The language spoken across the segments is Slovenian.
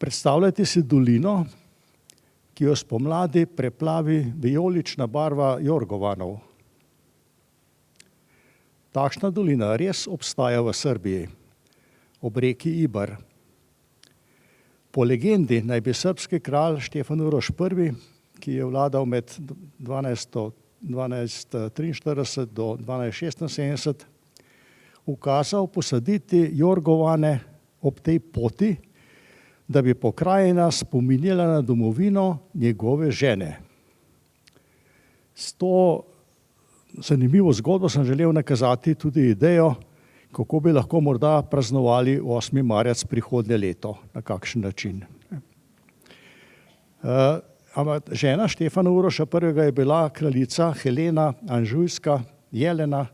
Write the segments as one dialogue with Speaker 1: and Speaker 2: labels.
Speaker 1: Predstavljajte si dolino, ki jo spomladi preplavi vijolična barva jorgovanov. Takšna dolina res obstaja v Srbiji, ob reki Ibar. Po legendi naj bi srbski kralj Štefan Uroš I, ki je vladal med 1243 do 1276, ukazal posaditi jorgovane ob tej poti, da bi pokrajina spominjala na domovino njegove žene. S to zanimivo zgodbo sem želel nakazati tudi idejo, kako bi lahko morda praznovali 8. marec prihodnje leto, na kakšen način. Žena Štefana Uroša I je bila kraljica Helena Anžujska Jelena,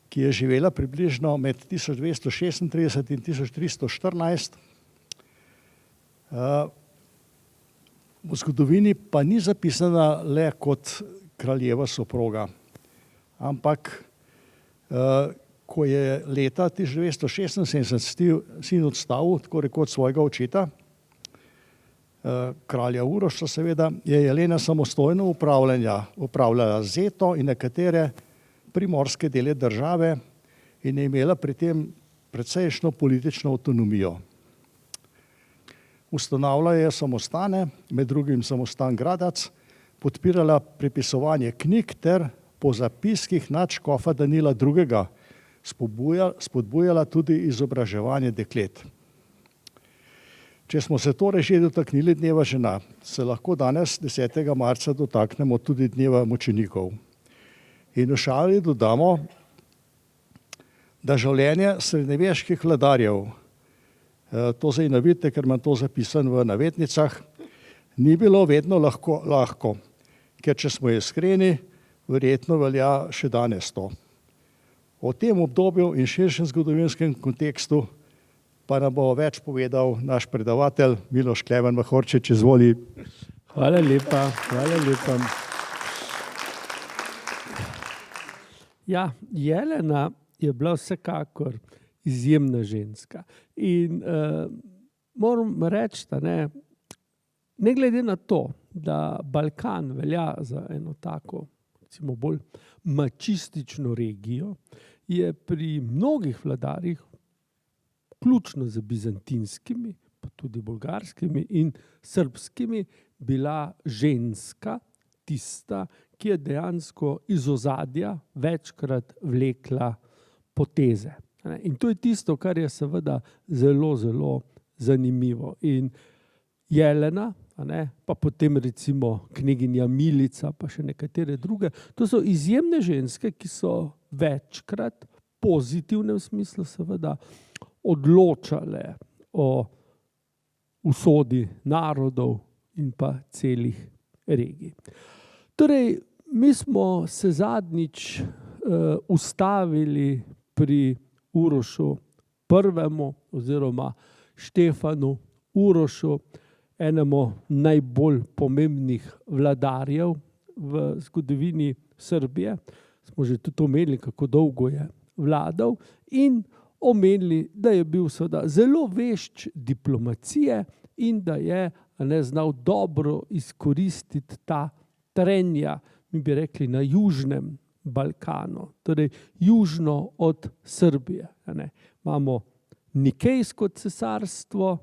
Speaker 1: ki je živela približno med 1236 in 1314. V zgodovini pa ni zapisana le kot kraljeva soproga, ampak ko je leta 1976 sin odstavil, tako rekoč svojega očeta, kralja Uroša seveda, je Jelena samostojno upravljala Zeto in nekatere primorske dele države in je imela pri tem precejšno politično avtonomijo. Ustanavljala je samostane, med drugim samostan Gradac, podpirala prepisovanje knjig ter po zapiskih nadškofa Danila II. Spodbujala tudi izobraževanje deklet. Če smo se torej že dotaknili dneva žena, se lahko danes 10. marca dotaknemo tudi dneva mučenikov. In v šali dodamo, da življenje srednjeveških vladarjev, to zdaj ne vidite, ker imam to zapisan v navednicah, ni bilo vedno lahko, ker če smo iskreni, verjetno velja še danes to. O tem obdobju in širšem zgodovinskem kontekstu pa nam bo več povedal naš predavatelj Miloš Klemen Mahorčič, izvoli.
Speaker 2: Hvala lepa, hvala lepa. Ja, Jelena je bila vsekakor izjemna ženska in moram reči, da ne glede na to, da Balkan velja za eno tako, recimo bolj mačistično regijo, je pri mnogih vladarjih, vključno z bizantinskimi, pa tudi bolgarskimi in srbskimi, bila ženska tista, ki je dejansko iz ozadja večkrat vlekla poteze. In to je tisto, kar je seveda zelo, zelo zanimivo. In Jelena, pa potem recimo kneginja Milica, pa še nekatere druge, to so izjemne ženske, ki so večkrat, v pozitivnem smislu seveda, odločale o usodi narodov in pa celih regij. Torej, mi smo se zadnjič ustavili pri Urošu I. oziroma Štefanu Urošu, enemu najbolj pomembnih vladarjev v zgodovini Srbije. Smo že tudi omenili, kako dolgo je vladal in omenili, da je bil seveda zelo vešč diplomacije in da je znal dobro izkoristiti ta trenja, mi bi rekli, na južnem Balkanu, torej južno od Srbije. Imamo Nikejsko cesarstvo,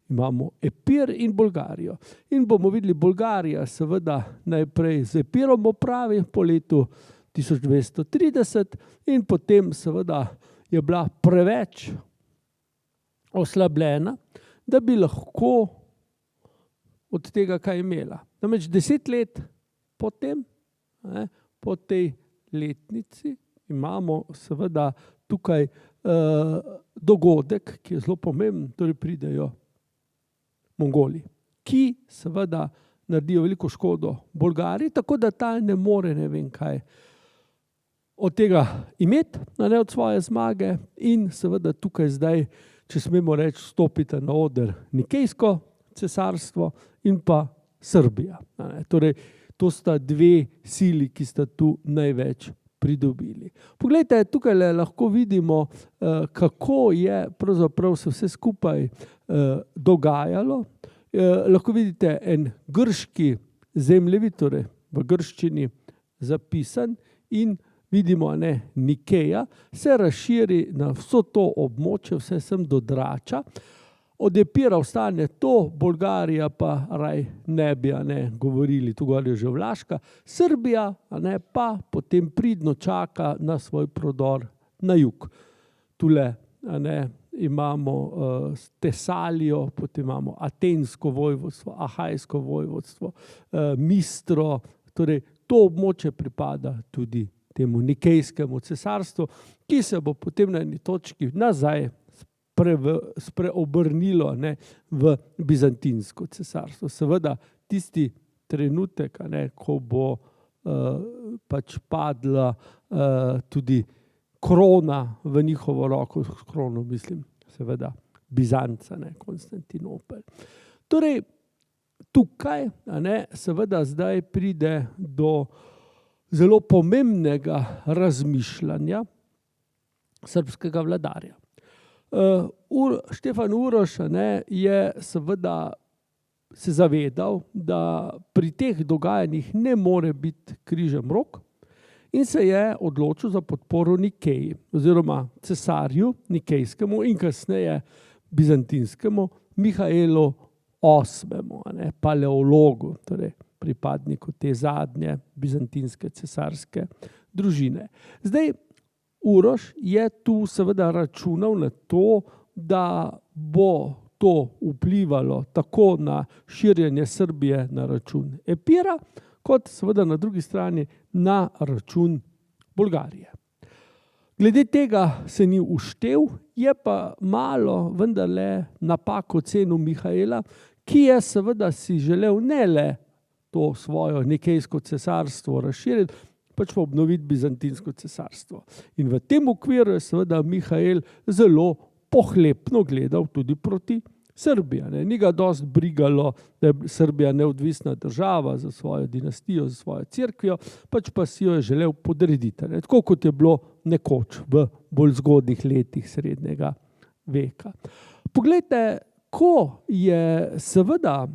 Speaker 2: imamo Epir in Bolgarijo. In bomo videli, Bolgarija seveda najprej z Epirom opravi po letu 1230 in potem seveda je bila preveč oslabljena, da bi lahko od tega kaj imela. Namreč 10 let potem, po tej letnici, imamo seveda tukaj dogodek, ki je zelo pomemben, torej pridejo Mongoli, ki seveda naredijo veliko škodo Bolgariji, tako da ta ne more ne vem kaj od tega imeti, od svoje zmage in seveda tukaj zdaj, če smemo reči, stopite na oder Nikejsko cesarstvo in pa Srbija. Torej, to sta dve sili, ki sta tu največ pridobili. Poglejte, tukaj lahko vidimo, kako je pravzaprav se vse skupaj dogajalo. Lahko vidite en grški zemljevid, torej v grščini zapisan, in vidimo, Nikeja se razširi na vso to območje, vse sem do Drača. Od Epira ostane to, Bolgarija pa raj ne bi govorili, tu gor je že Vlaška, Srbija pa potem pridno čaka na svoj prodor na jug. Tule imamo Tesalijo, potem imamo Atensko vojvodstvo, Ahajsko vojvodstvo, Mistro, torej to območje pripada tudi temu Nikejskemu cesarstvu, ki se bo potem na eni točki nazaj spreobrnilo v Bizantinsko cesarstvo. Seveda tisti trenutek, ko bo pač padla tudi krona v njihovo roko, krono mislim, seveda Bizanca, Konstantinopel. Torej, tukaj seveda zdaj pride do zelo pomembnega razmišljanja srbskega vladarja. Štefan Uroš je seveda se zavedal, da pri teh dogajanjih ne more biti križem rok, in se je odločil za podporo Nikeji oziroma cesarju Nikejskemu in kasneje bizantinskemu Mihaelu VIII, paleologu, torej pripadniku te zadnje bizantinske cesarske družine. Zdaj, Uroš je tu seveda računal na to, da bo to vplivalo tako na širjenje Srbije na račun Epira, kot seveda na drugi strani na račun Bolgarije. Glede tega se ni uštel, je pa malo vendarle napako ocenil Mihaela, ki je seveda si želel ne le to svojo Nikejsko cesarstvo razširiti, pač pa obnoviti Bizantinsko cesarstvo. In v tem okviru je seveda Mihael zelo pohlepno gledal tudi proti Srbiji. Ni ga dosti brigalo, da je Srbija neodvisna država za svojo dinastijo, za svojo cerkvijo, pač pa si jo je želel podrediti. Tako kot je bilo nekoč v bolj zgodnjih letih srednjega veka. Poglejte, ko je seveda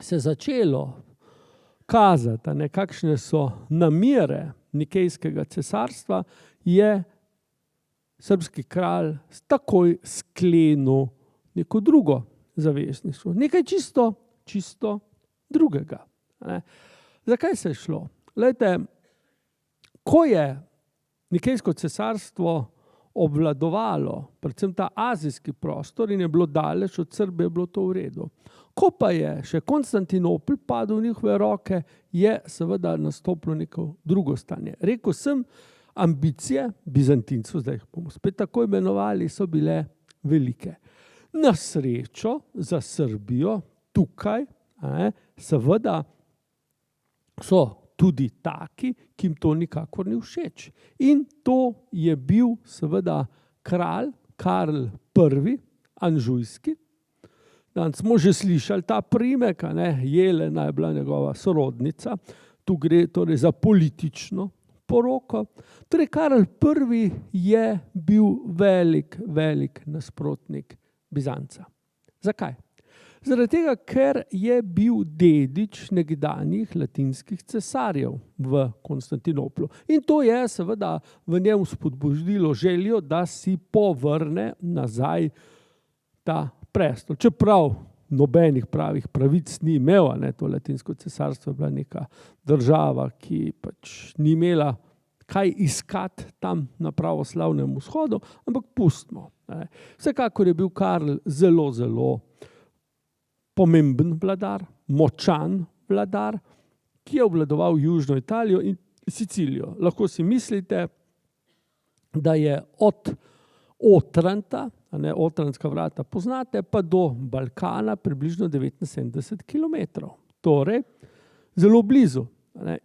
Speaker 2: se začelo kazati, kakšne so namere Nikejskega cesarstva, je srbski kralj takoj sklenil neko drugo zavezništvo. Nekaj čisto drugega. Zakaj se je šlo? Glejte, ko je Nikejsko cesarstvo obvladovalo predvsem ta azijski prostor in je bilo daleč od Srbije, je bilo to v redu. Ko pa je še Konstantinopel padel v njihove roke, je seveda nastopilo neko drugo stanje. Rekel sem, ambicije Bizantincev, zdaj jih bomo spet tako imenovali, so bile velike. Na srečo za Srbijo tukaj seveda so tudi taki, ki jim to nikakor ni všeč. In to je bil seveda kralj Karl I. Anžujski. Danes smo že slišali ta priimek, Jelena je bila njegova sorodnica. Tu gre torej za politično poroko. Torej Karl I. je bil velik nasprotnik Bizanca. Zakaj? Zaradi tega, ker je bil dedič nekdanjih latinskih cesarjev v Konstantinoplu. In to je seveda v njem spodbudilo željo, da si povrne nazaj ta prestol. Čeprav nobenih pravih pravic ni imel, to latinsko cesarstvo je bila neka država, ki pač ni imela kaj iskati tam na pravoslavnem vzhodu, ampak pustimo. Vsekakor je bil Karl zelo pomemben vladar, močan vladar, ki je obvladoval južno Italijo in Sicilijo. Lahko si mislite, da je od Otranta, Otrantska vrata poznate, pa do Balkana približno 79 kilometrov. Torej, zelo blizu.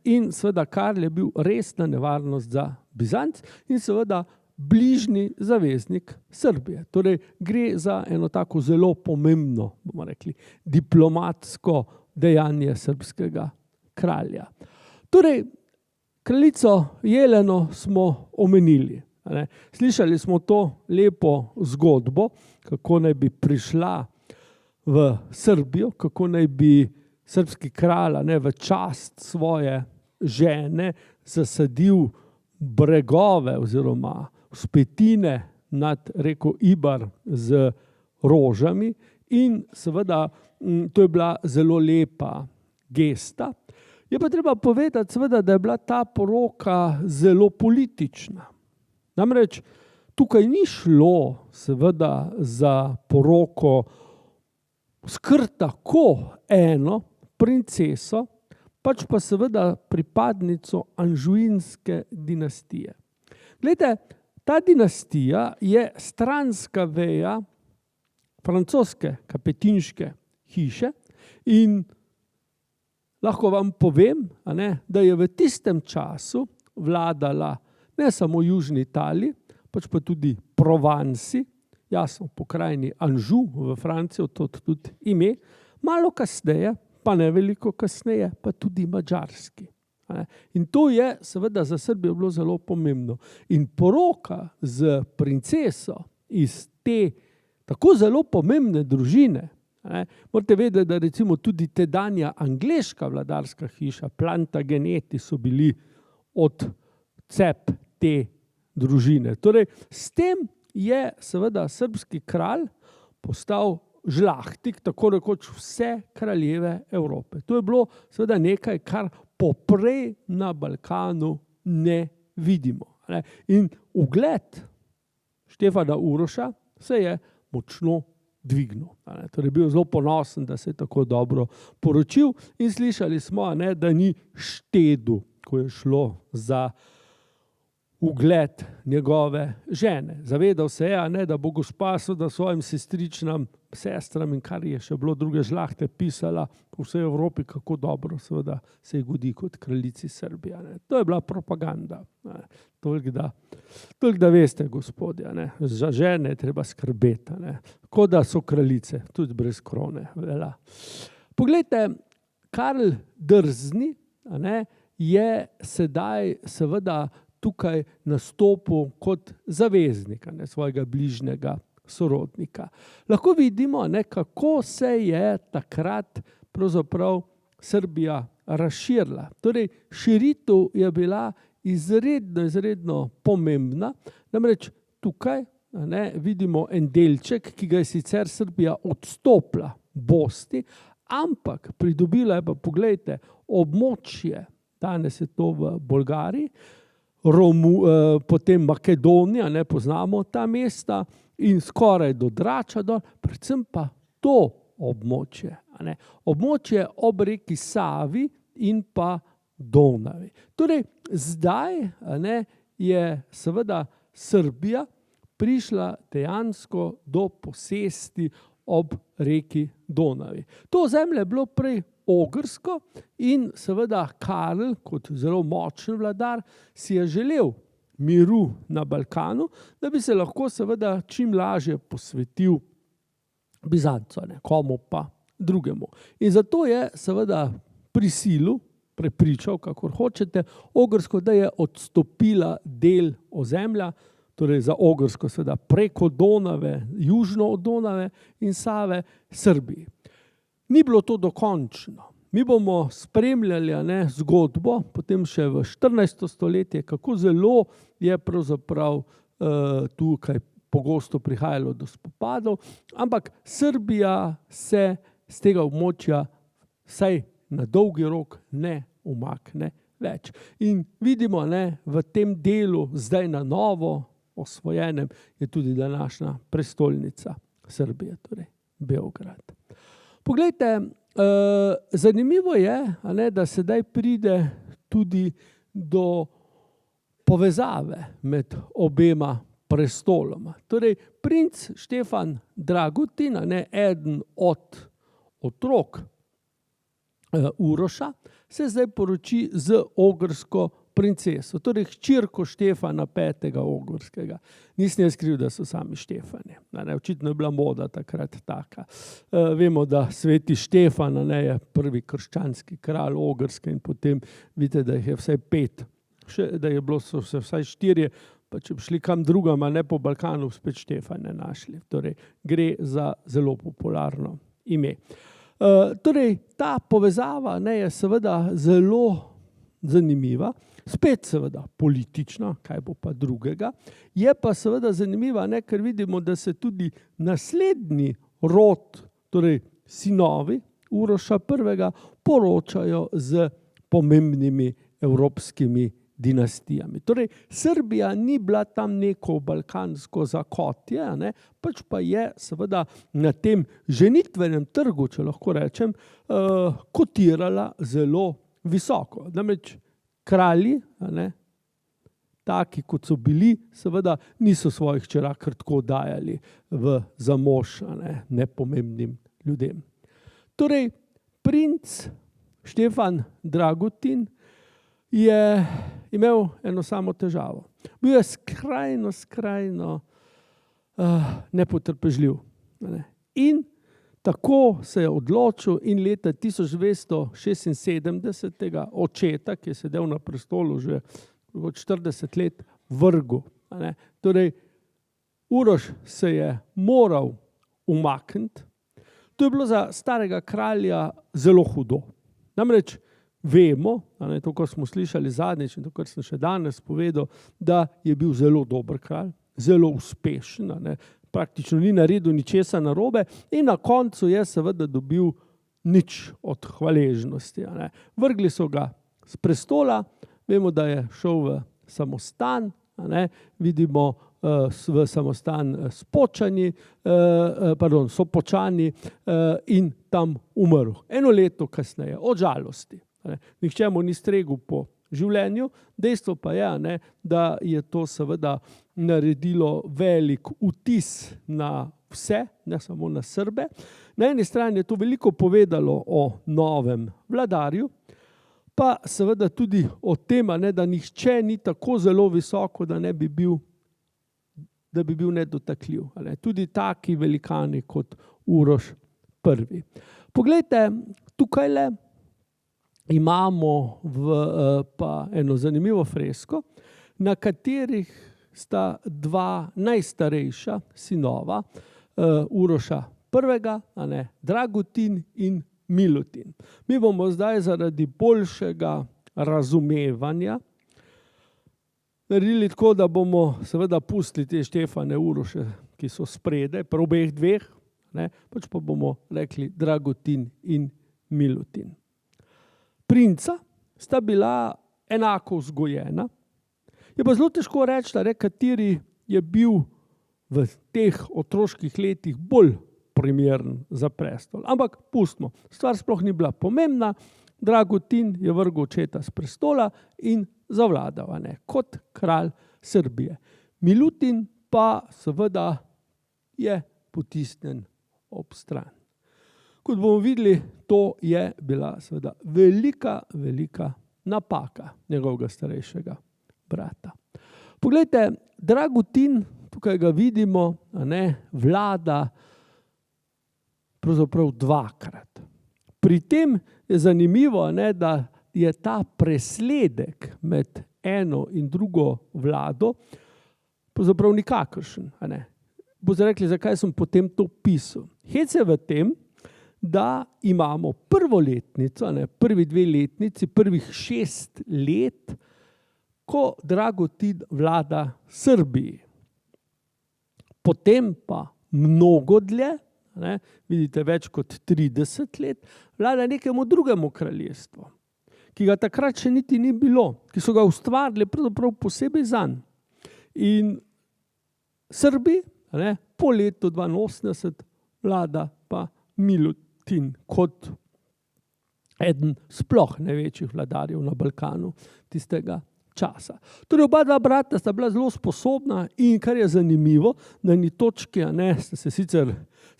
Speaker 2: In seveda Karl je bil resna nevarnost za Bizanc in seveda bližnji zaveznik Srbije. Torej, gre za eno tako zelo pomembno, bomo rekli, diplomatsko dejanje srbskega kralja. Torej, Kraljico Jeleno smo omenili. Slišali smo to lepo zgodbo, kako naj bi prišla v Srbijo, kako naj bi srbski kralj v čast svoje žene zasadil bregove oziroma vzpetine nad reko Ibar z rožami in seveda to je bila zelo lepa gesta. Je pa treba povedati seveda, da je bila ta poroka zelo politična. Namreč tukaj ni šlo seveda za poroko s kar tako eno princeso, pač pa seveda pripadnico anžuinske dinastije. Glejte, ta dinastija je stranska veja francoske kapetinške hiše in lahko vam povem, da je v tistem času vladala ne samo južni Italiji, pač pa tudi Provansi, jasno pokrajini Anžu v Franciji, to tudi ime, malo kasneje, pa ne veliko kasneje, pa tudi madžarski. In to je seveda za Srbijo bilo zelo pomembno. In poroka z princeso iz te tako zelo pomembne družine, morate vedeti, da recimo tudi tedanja angleška vladarska hiša, Plantageneti, so bili odcep te družine. Torej, s tem je seveda srbski kralj postal žlahtik, tako rekoč vse kraljeve Evrope. To je bilo seveda nekaj, kar poprej na Balkanu ne vidimo. In ugled Štefana Uroša se je močno dvignil. Torej, bil zelo ponosen, da se je tako dobro poročil in slišali smo, da ni štedel, ko je šlo za ugled njegove žene. Zavedal se je, da bo gospa seveda svojim sestričnam, sestram in kar je še bilo druge žlahte pisala po vsej Evropi, kako dobro seveda se je godi kot kraljici Srbije. To je bila propaganda. Toliko da veste, gospodje, za žene je treba skrbeti. Tako da so kraljice, tudi brez krone. Poglejte, Karl Drzni je sedaj seveda tukaj nastopil kot zaveznik svojega bližnjega sorodnika. Lahko vidimo, kako se je takrat pravzaprav Srbija razširila. Torej, širitev je bila izredno pomembna. Namreč tukaj vidimo en delček, ki ga je sicer Srbija odstopila Bosni, ampak pridobila je pa, poglejte, območje, danes je to v Bolgariji, potem Makedonija, poznamo ta mesta in skoraj do Drača dol, predvsem pa to območje. Območje ob reki Savi in pa Donavi. Torej, zdaj je seveda Srbija prišla dejansko do posesti ob reki Donavi. To ozemlje je bilo prej ogrsko in seveda Karl, kot zelo močen vladar, si je želel miru na Balkanu, da bi se lahko seveda čim lažje posvetil Bizancu, komu pa drugemu. In zato je seveda prisilil, prepričal, kakor hočete, Ogrsko, da je odstopila del ozemlja, torej za Ogrsko seveda preko Donave, južno od Donave in Save, Srbiji. Ni bilo to dokončno. Mi bomo spremljali zgodbo, potem še v 14. stoletje, kako zelo je pravzaprav tukaj pogosto prihajalo do spopadov, ampak Srbija se z tega območja vsaj na dolgi rok ne umakne več. In vidimo, v tem delu, zdaj na novo osvojenem, je tudi današnja prestolnica Srbije, torej Beograd. Poglejte, zanimivo je, da sedaj pride tudi do povezave med obema prestoloma. Torej, princ Štefan Dragutin, eden od otrok Uroša, se zdaj poroči z ogrsko princeso, torej hčerko Štefana V. Ogorskega. Nisem jaz kriv, da so sami Štefani. Očitno je bila moda takrat taka. Vemo, da sveti Štefan je prvi krščanski kralj Ogrske in potem vidite, da jih je vsaj 5 da je bilo so se vsaj 4, pa če bi šli kam drugam, a ne po Balkanu, spet Štefane našli. Torej, gre za zelo popularno ime. Torej, ta povezava je seveda zelo zanimiva, spet seveda politična, kaj bo pa drugega. Je pa seveda zanimiva, ker vidimo, da se tudi naslednji rod, torej sinovi Uroša I. poročajo z pomembnimi evropskimi dinastijami. Torej, Srbija ni bila tam neko balkansko zakotje, pač pa je seveda na tem ženitvenem trgu, če lahko rečem, kotirala zelo visoko. Namreč kralji, taki kot so bili, seveda niso svojih hčera kar tako dajali za mož nepomembnim ljudem. Torej, princ Štefan Dragutin je imel eno samo težavo. Bil je skrajno nepotrpežljiv. In tako se je odločil in leta 1276 očeta, ki je sedel na prestolu že 40 let, vrgel. Torej, Uroš se je moral umakniti. To je bilo za starega kralja zelo hudo. Namreč vemo, to, kar smo slišali zadnjič in to, kar sem še danes povedal, da je bil zelo dober kralj, zelo uspešen, praktično ni naredil ničesa narobe in na koncu je seveda dobil nič od hvaležnosti. Vrgli so ga s prestola, vemo, da je šel v samostan, vidimo v samostan Sopočani in tam umrl. 1 leto kasneje, od žalosti. Nihče mu ni stregel po življenju, dejstvo pa je, da je to seveda naredilo velik vtis na vse, ne samo na Srbe. Na eni strani je to veliko povedalo o novem vladarju, pa seveda tudi o tem, da nihče ni tako zelo visoko, da bi bil nedotakljiv. Tudi taki velikani kot Uroš I. Poglejte, tukajle imamo pa eno zanimivo fresko, na katerih sta 2 najstarejša sinova Uroša I, Dragutin in Milutin. Mi bomo zdaj zaradi boljšega razumevanja naredili tako, da bomo seveda pustili te Štefane Uroše, ki so spredaj, pri obeh dveh, pač pa bomo rekli Dragutin in Milutin. Princa sta bila enako vzgojena. Je pa zelo težko reči, kateri je bil v teh otroških letih bolj primeren za prestol. Ampak pustimo, stvar sploh ni bila pomembna. Dragutin je vrgel očeta s prestola in zavladal kot kralj Srbije. Milutin pa seveda je potisnjen ob stran. Kot bomo videli, to je bila seveda velika napaka njegovega starejšega brata. Poglejte, Dragutin, tukaj ga vidimo, vlada pravzaprav 2-krat. Pri tem je zanimivo, da je ta presledek med eno in drugo vlado pravzaprav nikakršen. Boste rekli, zakaj sem potem to pisal. Hec je v tem, da imamo prvoletnico, prvi 2 letnici, prvih 6 let, ko Dragutin vlada Srbiji. Potem pa mnogo dlje, vidite več kot 30 let, vlada nekemu drugemu kraljestvu, ki ga takrat še niti ni bilo, ki so ga ustvarili pravzaprav posebej zanj. In Srbi, po letu 82 vlada pa Milutin kot eden sploh največjih vladarjev na Balkanu tistega časa. Torej, oba 2 brata sta bila zelo sposobna in kar je zanimivo, na eni točki sta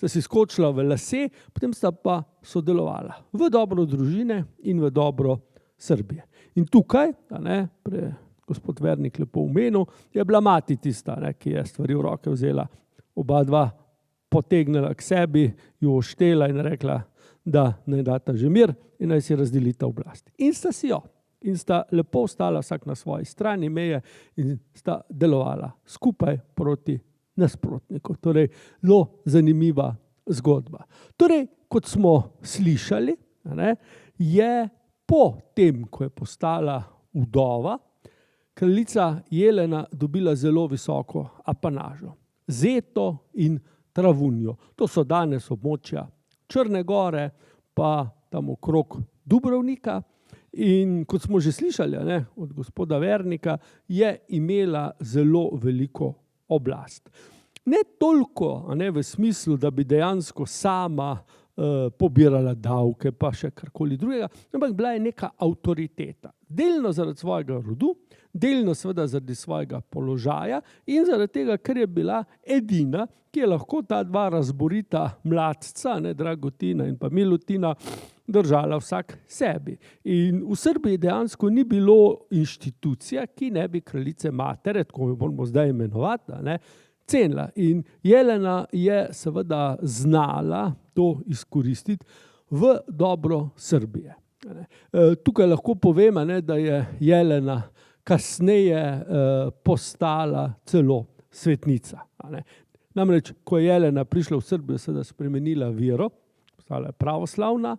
Speaker 2: si skočila v lase, potem sta pa sodelovala v dobro družine in v dobro Srbije. In tukaj, gospod Vernik lepo omenil, je bila mati tista, ki je stvari v roke vzela, oba 2 potegnila k sebi, jo oštela in rekla, da naj data že mir in naj si razdelita oblast. In sta si jo. in sta lepo ostala vsak na svoji strani meje in sta delovala skupaj proti nasprotniku. Torej, zelo zanimiva zgodba. Torej, kot smo slišali, je po tem, ko je postala vdova, kraljica Jelena dobila zelo visoko apanažo. Zeto in Travunjo. To so danes območja Črne gore, pa tam okrog Dubrovnika. In kot smo že slišali od gospoda Vernika, je imela zelo veliko oblast. Ne toliko v smislu, da bi dejansko sama pobirala davke, pa še karkoli drugega, ampak bila je neka avtoriteta. Delno zaradi svojega rodu, delno seveda zaradi svojega položaja in zaradi tega, ker je bila edina, ki je lahko ta dva razborita mladca, Dragutina in pa Milutina, držala vsak sebi. In v Srbiji dejansko ni bilo inštitucija, ki ne bi kraljice matere, tako jo moramo zdaj imenovati, cenila. In Jelena je seveda znala to izkoristiti v dobro Srbije. Tukaj lahko povem, da je Jelena kasneje postala celo svetnica. Namreč, ko je Jelena prišla v Srbijo, seveda spremenila vero, postala je pravoslavna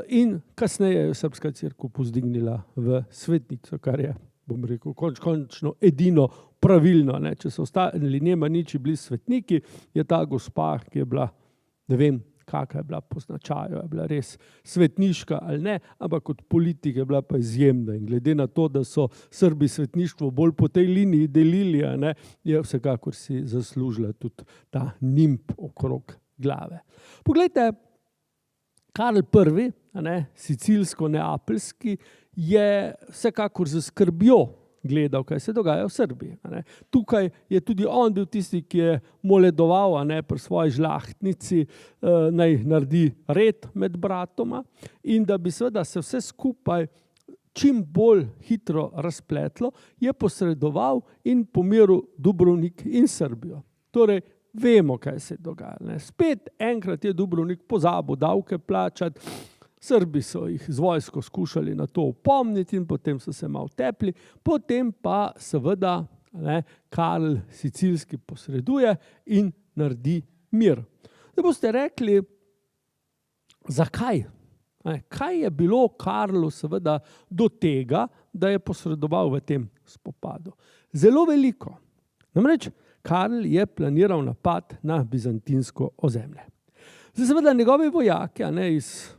Speaker 2: in kasneje je srbska cerkev povzdignila v svetnico, kar je, bom rekel, končno edino pravilno. Če so ostali Nemaniči bili svetniki, je ta gospa, ki je bila, ne vem, kakva je bila po značaju, je bila res svetniška ali ne, ampak kot politik je bila pa izjemna. In glede na to, da so Srbi svetništvo bolj po tej liniji delili, je vsekakor si zaslužila tudi ta nimb okrog glave. Poglejte, Karl I, sicilsko-neapeljski, je vsekakor z skrbjo gledal, kaj se dogaja v Srbiji. Tukaj je tudi on bil tisti, ki je moledoval pri svoji žlahtnici, naj naredi red med bratoma in da bi seveda se vse skupaj čim bolj hitro razpletlo, je posredoval in pomiril Dubrovnik in Srbijo. Torej, vemo, kaj se je dogajalo. Spet enkrat je Dubrovnik pozabil davke plačati, Srbi so jih z vojsko skušali na to opomniti in potem so se malo tepli, potem pa seveda Karl Sicilski posreduje in naredi mir. Da boste rekli, zakaj? Kaj je bilo Karlu seveda do tega, da je posredoval v tem spopadu? Zelo veliko. Namreč Karl je planiral napad na bizantinsko ozemlje. Zdaj seveda njegovi vojaki iz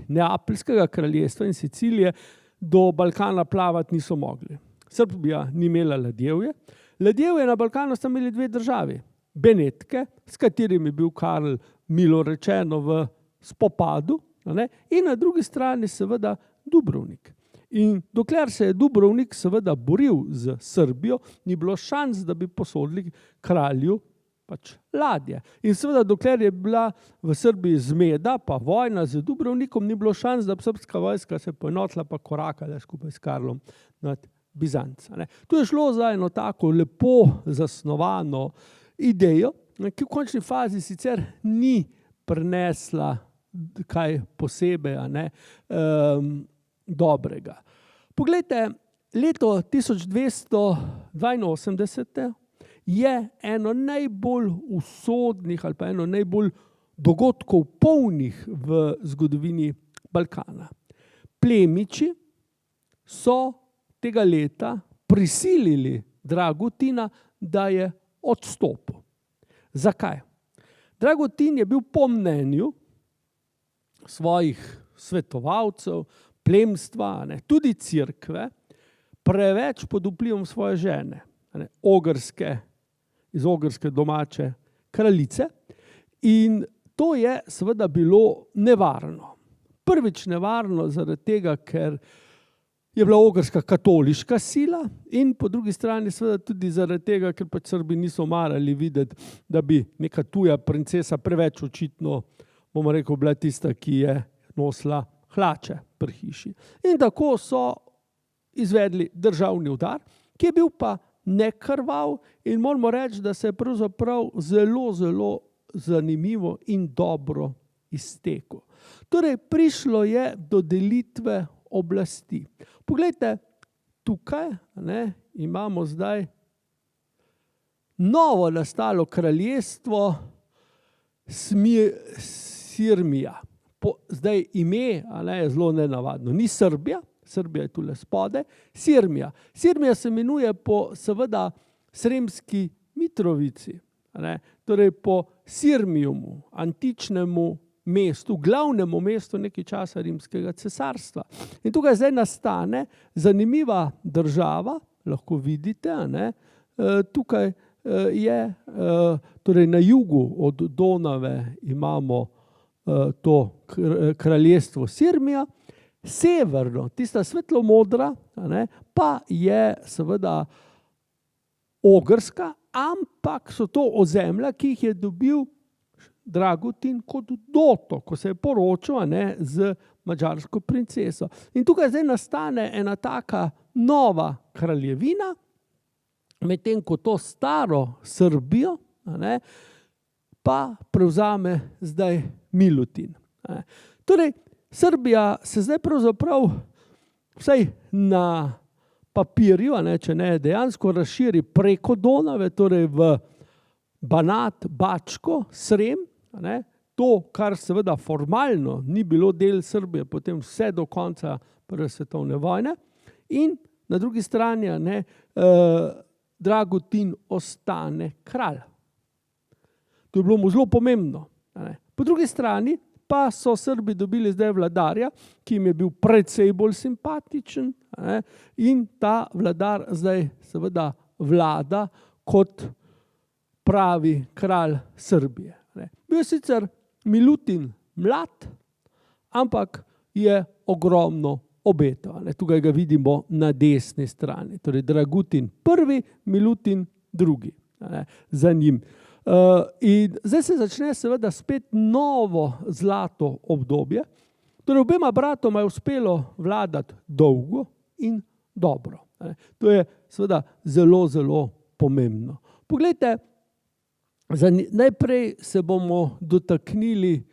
Speaker 2: Neapeljskega kraljestva in Sicilije do Balkana plavati niso mogli. Srbija ni imela ladjevje. Ladjevje na Balkanu sta imeli dve državi. Benetke, s katerimi je bil Karl milo rečeno v spopadu, in na drugi strani seveda Dubrovnik. In dokler se je Dubrovnik seveda boril z Srbijo, ni bilo šans, da bi posodili kralju ladje. In seveda, dokler je bila v Srbiji zmeda, pa vojna z Dubrovnikom, ni bilo šans, da bi srbska vojska se poenotila pa korakala skupaj s Karlom nad Bizanc. Tu je šlo za eno tako lepo zasnovano idejo, ki v končni fazi sicer ni prinesla kaj posebej dobrega. Poglejte, leto 1282 je eno najbolj usodnih ali pa eno najbolj dogodkov polnih v zgodovini Balkana. Plemiči so tega leta prisilili Dragutina, da je odstopil. Zakaj? Dragutin je bil po mnenju svojih svetovalcev, plemstva, tudi cerkve, preveč pod vplivom svoje žene, iz ogrske domače kraljice, in to je seveda bilo nevarno. Prvič nevarno zaradi tega, ker je bila ogrska katoliška sila in po drugi strani seveda tudi zaradi tega, ker Srbi niso marali videti, da bi neka tuja princesa preveč očitno, bomo rekel, bila tista, ki je nosila hlače pri hiši. In tako so izvedli državni udar, ki je bil pa nekrvav in moramo reči, da se je pravzaprav zelo, zelo zanimivo in dobro iztekel. Torej, prišlo je do delitve oblasti. Poglejte, tukaj imamo zdaj novo nastalo kraljestvo Sirmija. Zdaj ime je zelo nenavadno. Ni Srbija, Srbija je tule spode, Sirmija. Sirmija se imenuje po seveda Sremski Mitrovici, torej po Sirmijumu, antičnemu mestu, glavnemu mestu nekaj časa rimskega cesarstva. In tukaj zdaj nastane zanimiva država, lahko vidite, tukaj je, torej na jugu od Donave imamo to kraljestvo Sirmija, severno, tista svetlo modra, pa je seveda Ogrska, ampak so to ozemlja, ki jih je dobil Dragutin kot doto, ko se je poročil z madžarsko princeso. In tukaj zdaj nastane ena taka nova kraljevina, medtem ko to staro Srbijo pa prevzame zdaj Milutin. Torej, Srbija se zdaj pravzaprav vsaj na papirju, če ne dejansko razširi preko Donave, torej v Banat, Bačko, Srem, to, kar seveda formalno ni bilo del Srbije, potem vse do konca Prve svetovne vojne, in na drugi strani Dragutin ostane kralj. To je bilo mu zelo pomembno. Po drugi strani pa so Srbi dobili zdaj vladarja, ki jim je bil precej bolj simpatičen, in ta vladar zdaj seveda vlada kot pravi kralj Srbije. Bil je sicer Milutin mlad, ampak je ogromno obetal. Tukaj ga vidimo na desni strani. Torej Dragutin prvi, Milutin drugi za njim. In zdaj se začne seveda spet novo zlato obdobje. Torej obema bratoma je uspelo vladati dolgo in dobro. To je seveda zelo, zelo pomembno. Poglejte, najprej se bomo dotaknili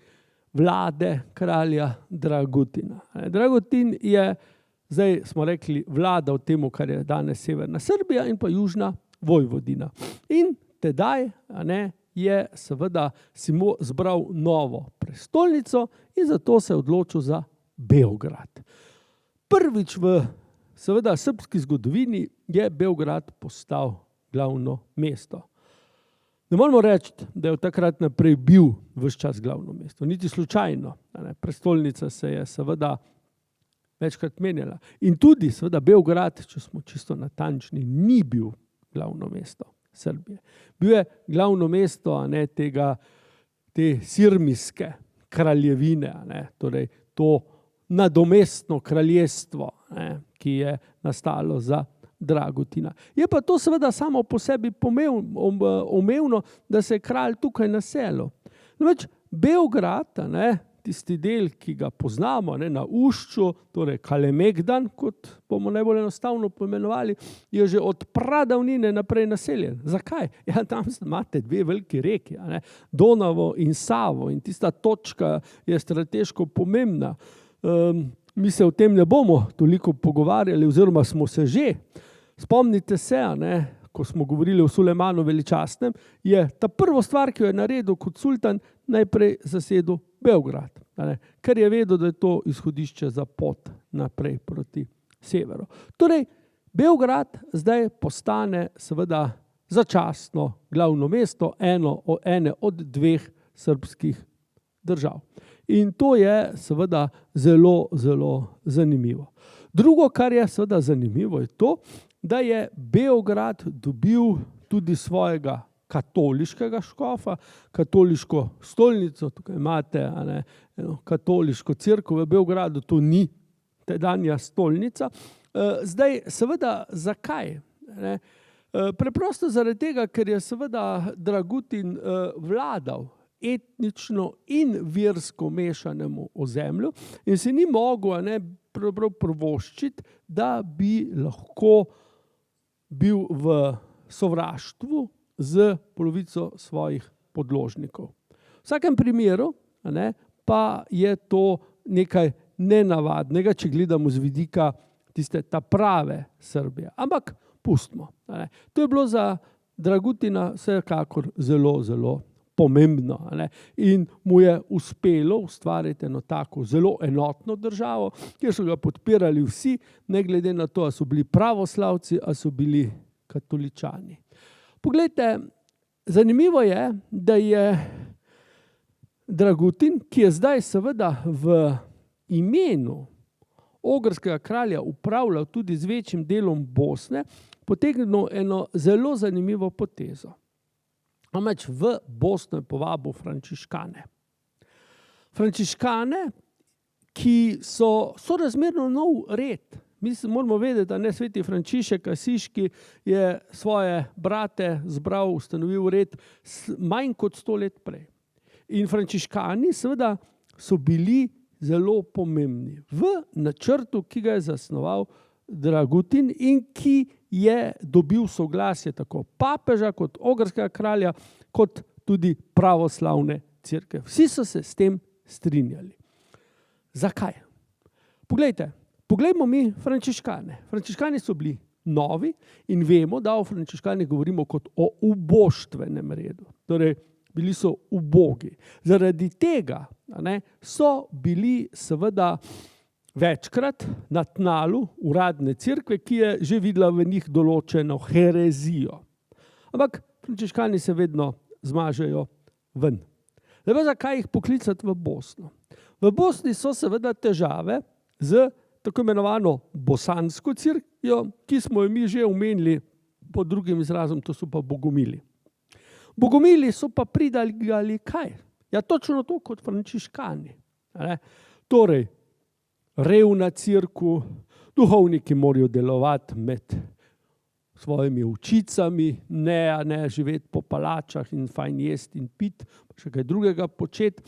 Speaker 2: vlade kralja Dragutina. Dragutin je, zdaj smo rekli, vladal temu, kar je danes severna Srbija in pa južna Vojvodina. In tedaj je seveda si zbral novo prestolnico in zato se je odločil za Beograd. Prvič v seveda srbski zgodovini je Beograd postal glavno mesto. Ne moramo reči, da je od takrat naprej bil ves čas glavno mesto, niti slučajno. Prestolnica se je seveda večkrat menjala. In tudi seveda Beograd, če smo čisto natančni, ni bil glavno mesto Srbije. Bil je glavno mesto te sirmijske kraljevine, torej to nadomestno kraljestvo, ki je nastalo za Dragutina. Je pa to seveda samo po sebi omevno, da se je kralj tukaj naselil. Namreč Beograd, tisti del, ki ga poznamo na Ušču, torej Kalemegdan, kot bomo najbolj enostavno poimenovali, je že od pradavnine naprej naseljen. Zakaj? Ja, tam imate dve veliki reki, Donavo in Savo, in tista točka je strateško pomembna. Mi se o tem ne bomo toliko pogovarjali, oziroma smo se že. Spomnite se, ko smo govorili o Sulejmanu Veličastnem, je ta prvo stvar, ki jo je naredil kot sultan, najprej zasedel Beograd, ker je vedel, da je to izhodišče za pot naprej proti severu. Torej, Beograd zdaj postane seveda začasno glavno mesto ene od dveh srbskih držav. In to je seveda zelo, zelo zanimivo. Drugo, kar je seveda zanimivo, je to, da je Beograd dobil tudi svojega katoliškega škofa, katoliško stolnico, tukaj imate katoliško cerkev v Beogradu, to ni tedanja stolnica. Zdaj, seveda, zakaj? Preprosto zaradi tega, ker je seveda Dragutin vladal etnično in versko mešanemu ozemlju in se ni mogel privoščiti, da bi lahko bil v sovraštvu z polovico svojih podložnikov. V vsakem primeru pa je to nekaj nenavadnega, če gledamo z vidika ta prave Srbije. Ampak pustimo. To je bilo za Dragutina vsekakor zelo, zelo pomembno. In mu je uspelo ustvariti eno tako zelo enotno državo, kjer so ga podpirali vsi, ne glede na to, ali so bili pravoslavci, ali so bili katoličani. Poglejte, zanimivo je, da je Dragutin, ki je zdaj seveda v imenu ogrskega kralja upravljal tudi z večjim delom Bosne, potegnil eno zelo zanimivo potezo. Namreč v Bosno je povabil frančiškane. Frančiškane, ki so sorazmerno nov red. Mi moramo vedeti, da sveti Frančišek Asiški je svoje brate zbral, ustanovil red manj kot 100 let prej. In frančiškani seveda so bili zelo pomembni v načrtu, ki ga je zasnoval Dragutin in ki je dobil soglasje tako papeža kot ogrskega kralja, kot tudi pravoslavne cerkve. Vsi so se s tem strinjali. Zakaj? Poglejmo mi frančiškane. Frančiškani so bili novi in vemo, da o frančiškanih govorimo kot o uboštvenem redu. Torej, bili so ubogi. Zaradi tega so bili seveda večkrat na tnalu uradne cerkve, ki je že videla v njih določeno herezijo. Ampak frančiškani se vedno zmažejo ven. Zdaj pa zakaj jih poklicati v Bosno? V Bosni so seveda težave z tako imenovano bosansko cerkvijo, ki smo jo mi že omenili pod drugim izrazom, to so pa bogomili. Bogomili so pa pridigali kaj? Ja, točno to kot frančiškani. Torej, revna cerkev, duhovniki morajo delovati med svojimi učicami, ne živeti po palačah in fajn jesti in piti, pa še kaj drugega početi.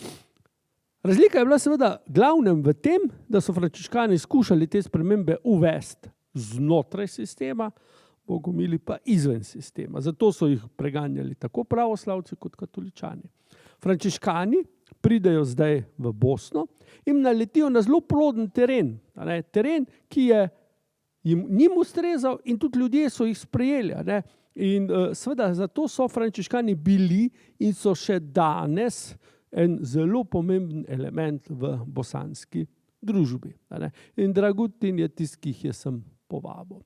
Speaker 2: Razlika je bila seveda glavnem v tem, da so frančiškani skušali te spremembe uvesti znotraj sistema, bogomili pa izven sistema. Zato so jih preganjali tako pravoslavci kot katoličani. Frančiškani pridejo zdaj v Bosno in naletijo na zelo ploden teren. Teren, ki je njim ustrezal in tudi ljudje so jih sprejeli. In seveda zato so frančiškani bili in so še danes en zelo pomemben element v bosanski družbi. In Dragutin je tisti, ki jih je sem povabil.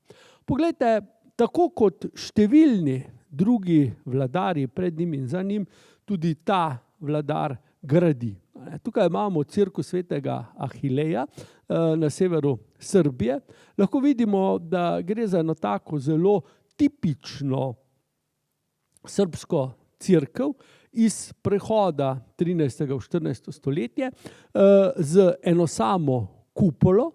Speaker 2: Poglejte, tako kot številni drugi vladarji pred njim in za njim, tudi ta vladar gradi. Tukaj imamo cerkev svetega Ahileja na severu Srbije. Lahko vidimo, da gre za eno tako zelo tipično srbsko cerkev iz prehoda 13. v 14. stoletje z eno samo kupolo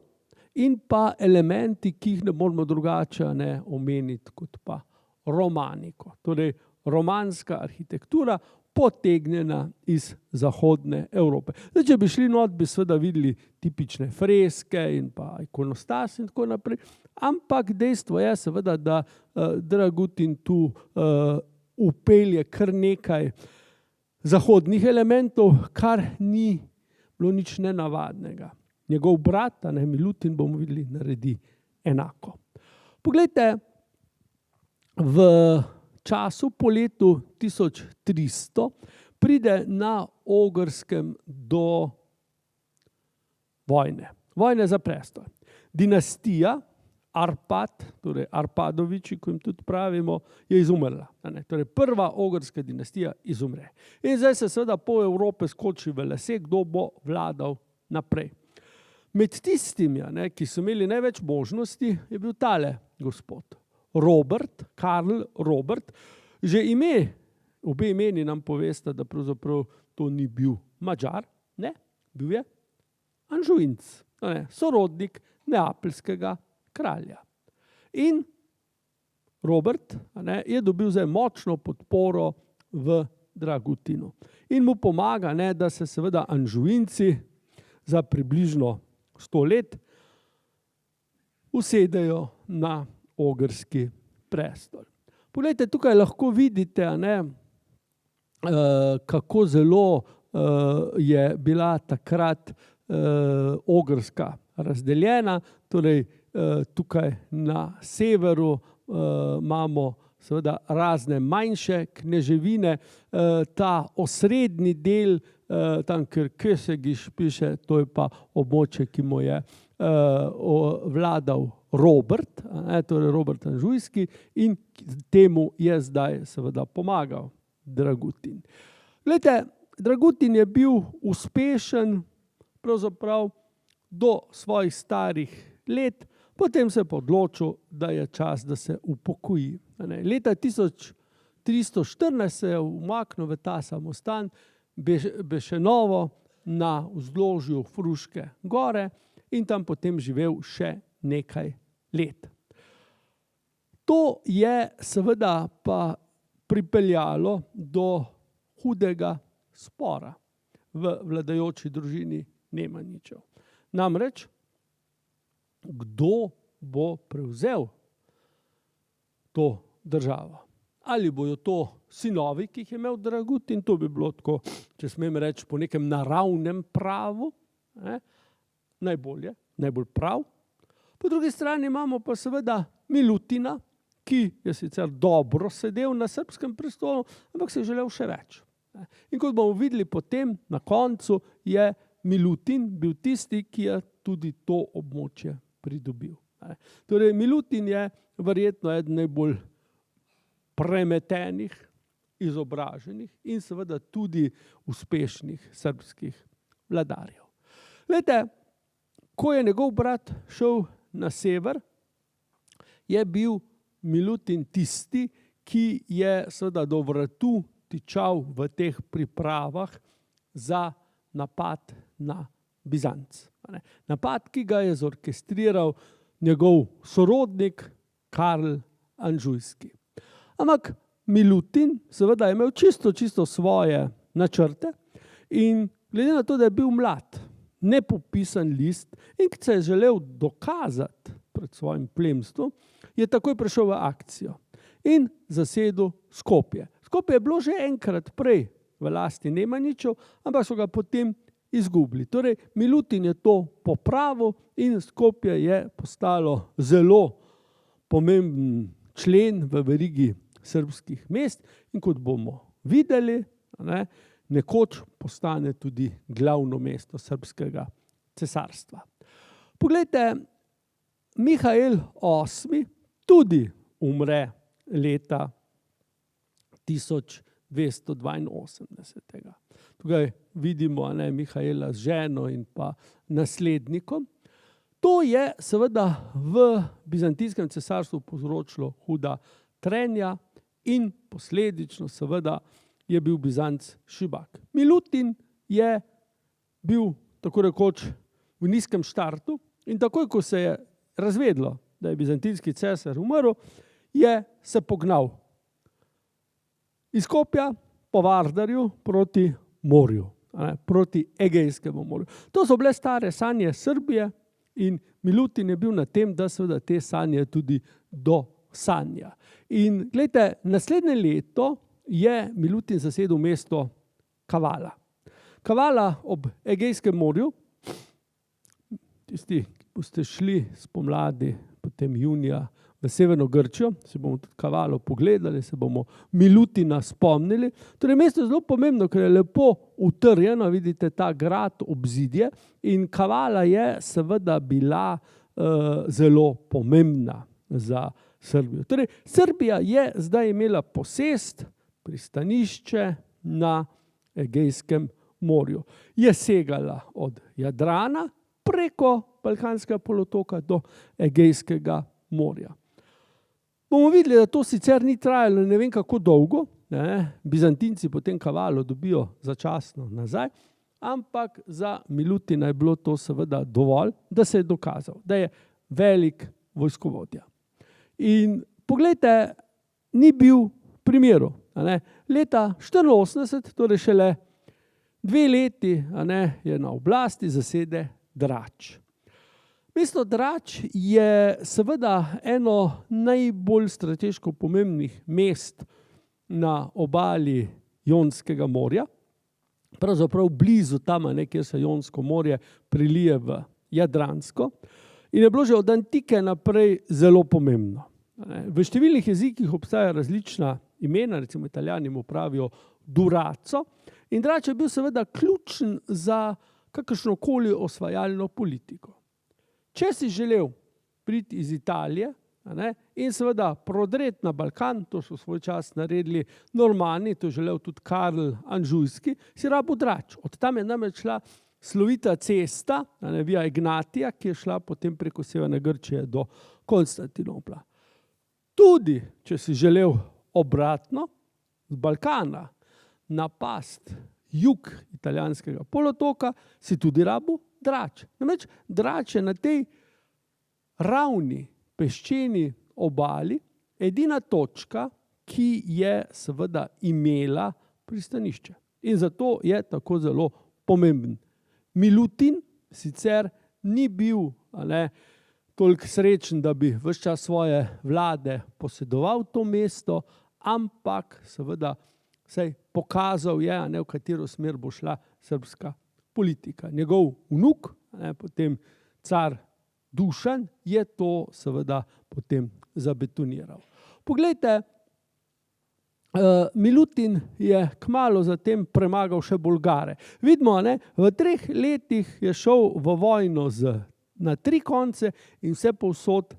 Speaker 2: in pa elementi, ki jih ne moramo drugače omeniti kot pa romaniko. Torej, romanska arhitektura potegnjena iz zahodne Evrope. Zdaj, če bi šli not, bi seveda videli tipične freske in pa ikonostas in tako naprej, ampak dejstvo je seveda, da Dragutin tu vpelje kar nekaj zahodnih elementov, kar ni bilo nič nenavadnega. Njegov brat, Milutin, bomo videli, naredi enako. Poglejte, v času po letu 1300 pride na Ogrskem do vojne. Vojne za prestol. Dinastija Arpad, torej Arpadoviči, ko jim tudi pravimo, je izumrla. Torej prva ogrska dinastija izumre. In zdaj se seveda po Evrope skoči v lase, kdo bo vladal naprej. Med tistimi, ki so imeli največ možnosti, je bil tale gospod. Robert, Karl Robert. Že obe imeni nam povesta, da pravzaprav to ni bil Madžar, bil je Anžuinc, sorodnik neapeljskega kralja. In Robert je dobil zdaj močno podporo v Dragutinu. In mu pomaga, da se seveda Anžuinci za približno 100 let usedejo na ogrski prestol. Poglejte, tukaj lahko vidite, kako zelo je bila takrat Ogrska razdeljena, torej tukaj na severu imamo seveda razne manjše kneževine, ta osrednji del, tam kjer Kösegiš piše, to je pa območje, ki mu je vladal Robert, torej Robert Anžujski, in temu je zdaj seveda pomagal Dragutin. Glejte, Dragutin je bil uspešen pravzaprav do svojih starih let, potem se je pa odločil, da je čas, da se upokoji. Leta 1314 se je umaknil v ta samostan Bešenovo na vzložju Fruške gore in tam potem živel še nekaj let. To je seveda pa pripeljalo do hudega spora v vladajoči družini Nemanjićev. Namreč, kdo bo prevzel to državo? Ali bojo to sinovi, ki jih je imel Dragutin, to bi bilo tako, če smem reči, po nekem naravnem pravu, najbolj prav. Po drugi strani imamo pa seveda Milutina, ki je sicer dobro sedel na srbskem prestolu, ampak se je želel še več. In kot bomo videli potem, na koncu je Milutin bil tisti, ki je tudi to območje pridobil. Torej, Milutin je verjetno eden najbolj premetenih, izobraženih in seveda tudi uspešnih srbskih vladarjev. Glejte, ko je njegov brat šel na sever, je bil Milutin tisti, ki je seveda do vratu tičal v teh pripravah za napad na Bizanc. Napad, ki ga je zorkestriral njegov sorodnik Karl Anžujski. Ampak Milutin seveda je imel čisto svoje načrte in glede na to, da je bil mlad, nepopisan list in ki se je želel dokazati pred svojim plemstvom, je takoj prišel v akcijo in zasedel Skopje. Skopje je bilo že enkrat prej v lasti Nemanjićev, ampak so ga potem izgubili. Torej, Milutin je to popravil in Skopje je postalo zelo pomemben člen v verigi srbskih mest in kot bomo videli, nekoč postane tudi glavno mesto srbskega cesarstva. Poglejte, Mihael VIII tudi umre leta 1282. Tukaj vidimo Mihaela z ženo in pa naslednikom. To je seveda v bizantijskem cesarstvu povzročilo huda trenja in posledično seveda je bil Bizanc šibak. Milutin je bil tako rekoč v nizkem štartu in takoj, ko se je razvedlo, da je bizantijski cesar umrl, je se pognal iz Skopja po Vardarju proti morju, proti Egejskemu morju. To so bile stare sanje Srbije in Milutin je bil na tem, da seveda te sanje tudi dosanja. In gledajte, naslednje leto je Milutin zasedel mesto Kavala. Kavala ob Egejskem morju, tisti, ki boste šli spomladi, potem junija, v severno Grčijo, si bomo tudi Kavalo pogledali, se bomo Milutina spomnili. Torej, mesto je zelo pomembno, ker je lepo utrjeno, vidite ta grad, obzidje, in Kavala je seveda bila zelo pomembna za Srbijo. Torej, Srbija je zdaj imela posest, pristanišče na Egejskem morju. Je segala od Jadrana preko Balkanskega polotoka do Egejskega morja. Bomo videli, da to sicer ni trajalo ne vem kako dolgo, Bizantinci potem Kavalo dobijo začasno nazaj, ampak za Milutina je bilo to seveda dovolj, da se je dokazal, da je velik vojskovodja. In poglejte, ni bil primeru. Leta 1984, torej šele 2 leti, je na oblasti zasede Drač. Mesto Drač je seveda eno najbolj strateško pomembnih mest na obali Jonskega morja pravzaprav blizu tam, kjer se Jonsko morje prilije v Jadransko. In je bilo že od antike naprej zelo pomembno. V številnih jezikih obstajajo različna imena, recimo Italijani mu pravijo Durazzo. In Drač je bil seveda ključen za kakršnokoli osvajalno politiko. Če si želel priti iz Italije in seveda prodreti na Balkan, to so svoj čas naredili Normani, to je želel tudi Karl Anžujski, si rabil Drač. Od tam je namreč šla slovita cesta, Via Egnatia, ki je šla potem preko severne Grčije do Konstantinopla. Tudi, če si želel obratno, z Balkana napast jug italijanskega polotoka, si tudi rabil Drač. Namreč Drač je na tej ravni peščeni obali edina točka, ki je seveda imela pristanišče. In zato je tako zelo pomemben. Milutin sicer ni bil toliko srečen, da bi ves čas svoje vlade posedoval to mesto, ampak seveda saj pokazal je, v katero smer bo šla srbska politika. Njegov vnuk, potem car Dušan, je to seveda potem zabetoniral. Poglejte, Milutin je kmalu zatem premagal še Bolgare. Vidimo, v 3 letih je šel v vojno na 3 konce in vse povsod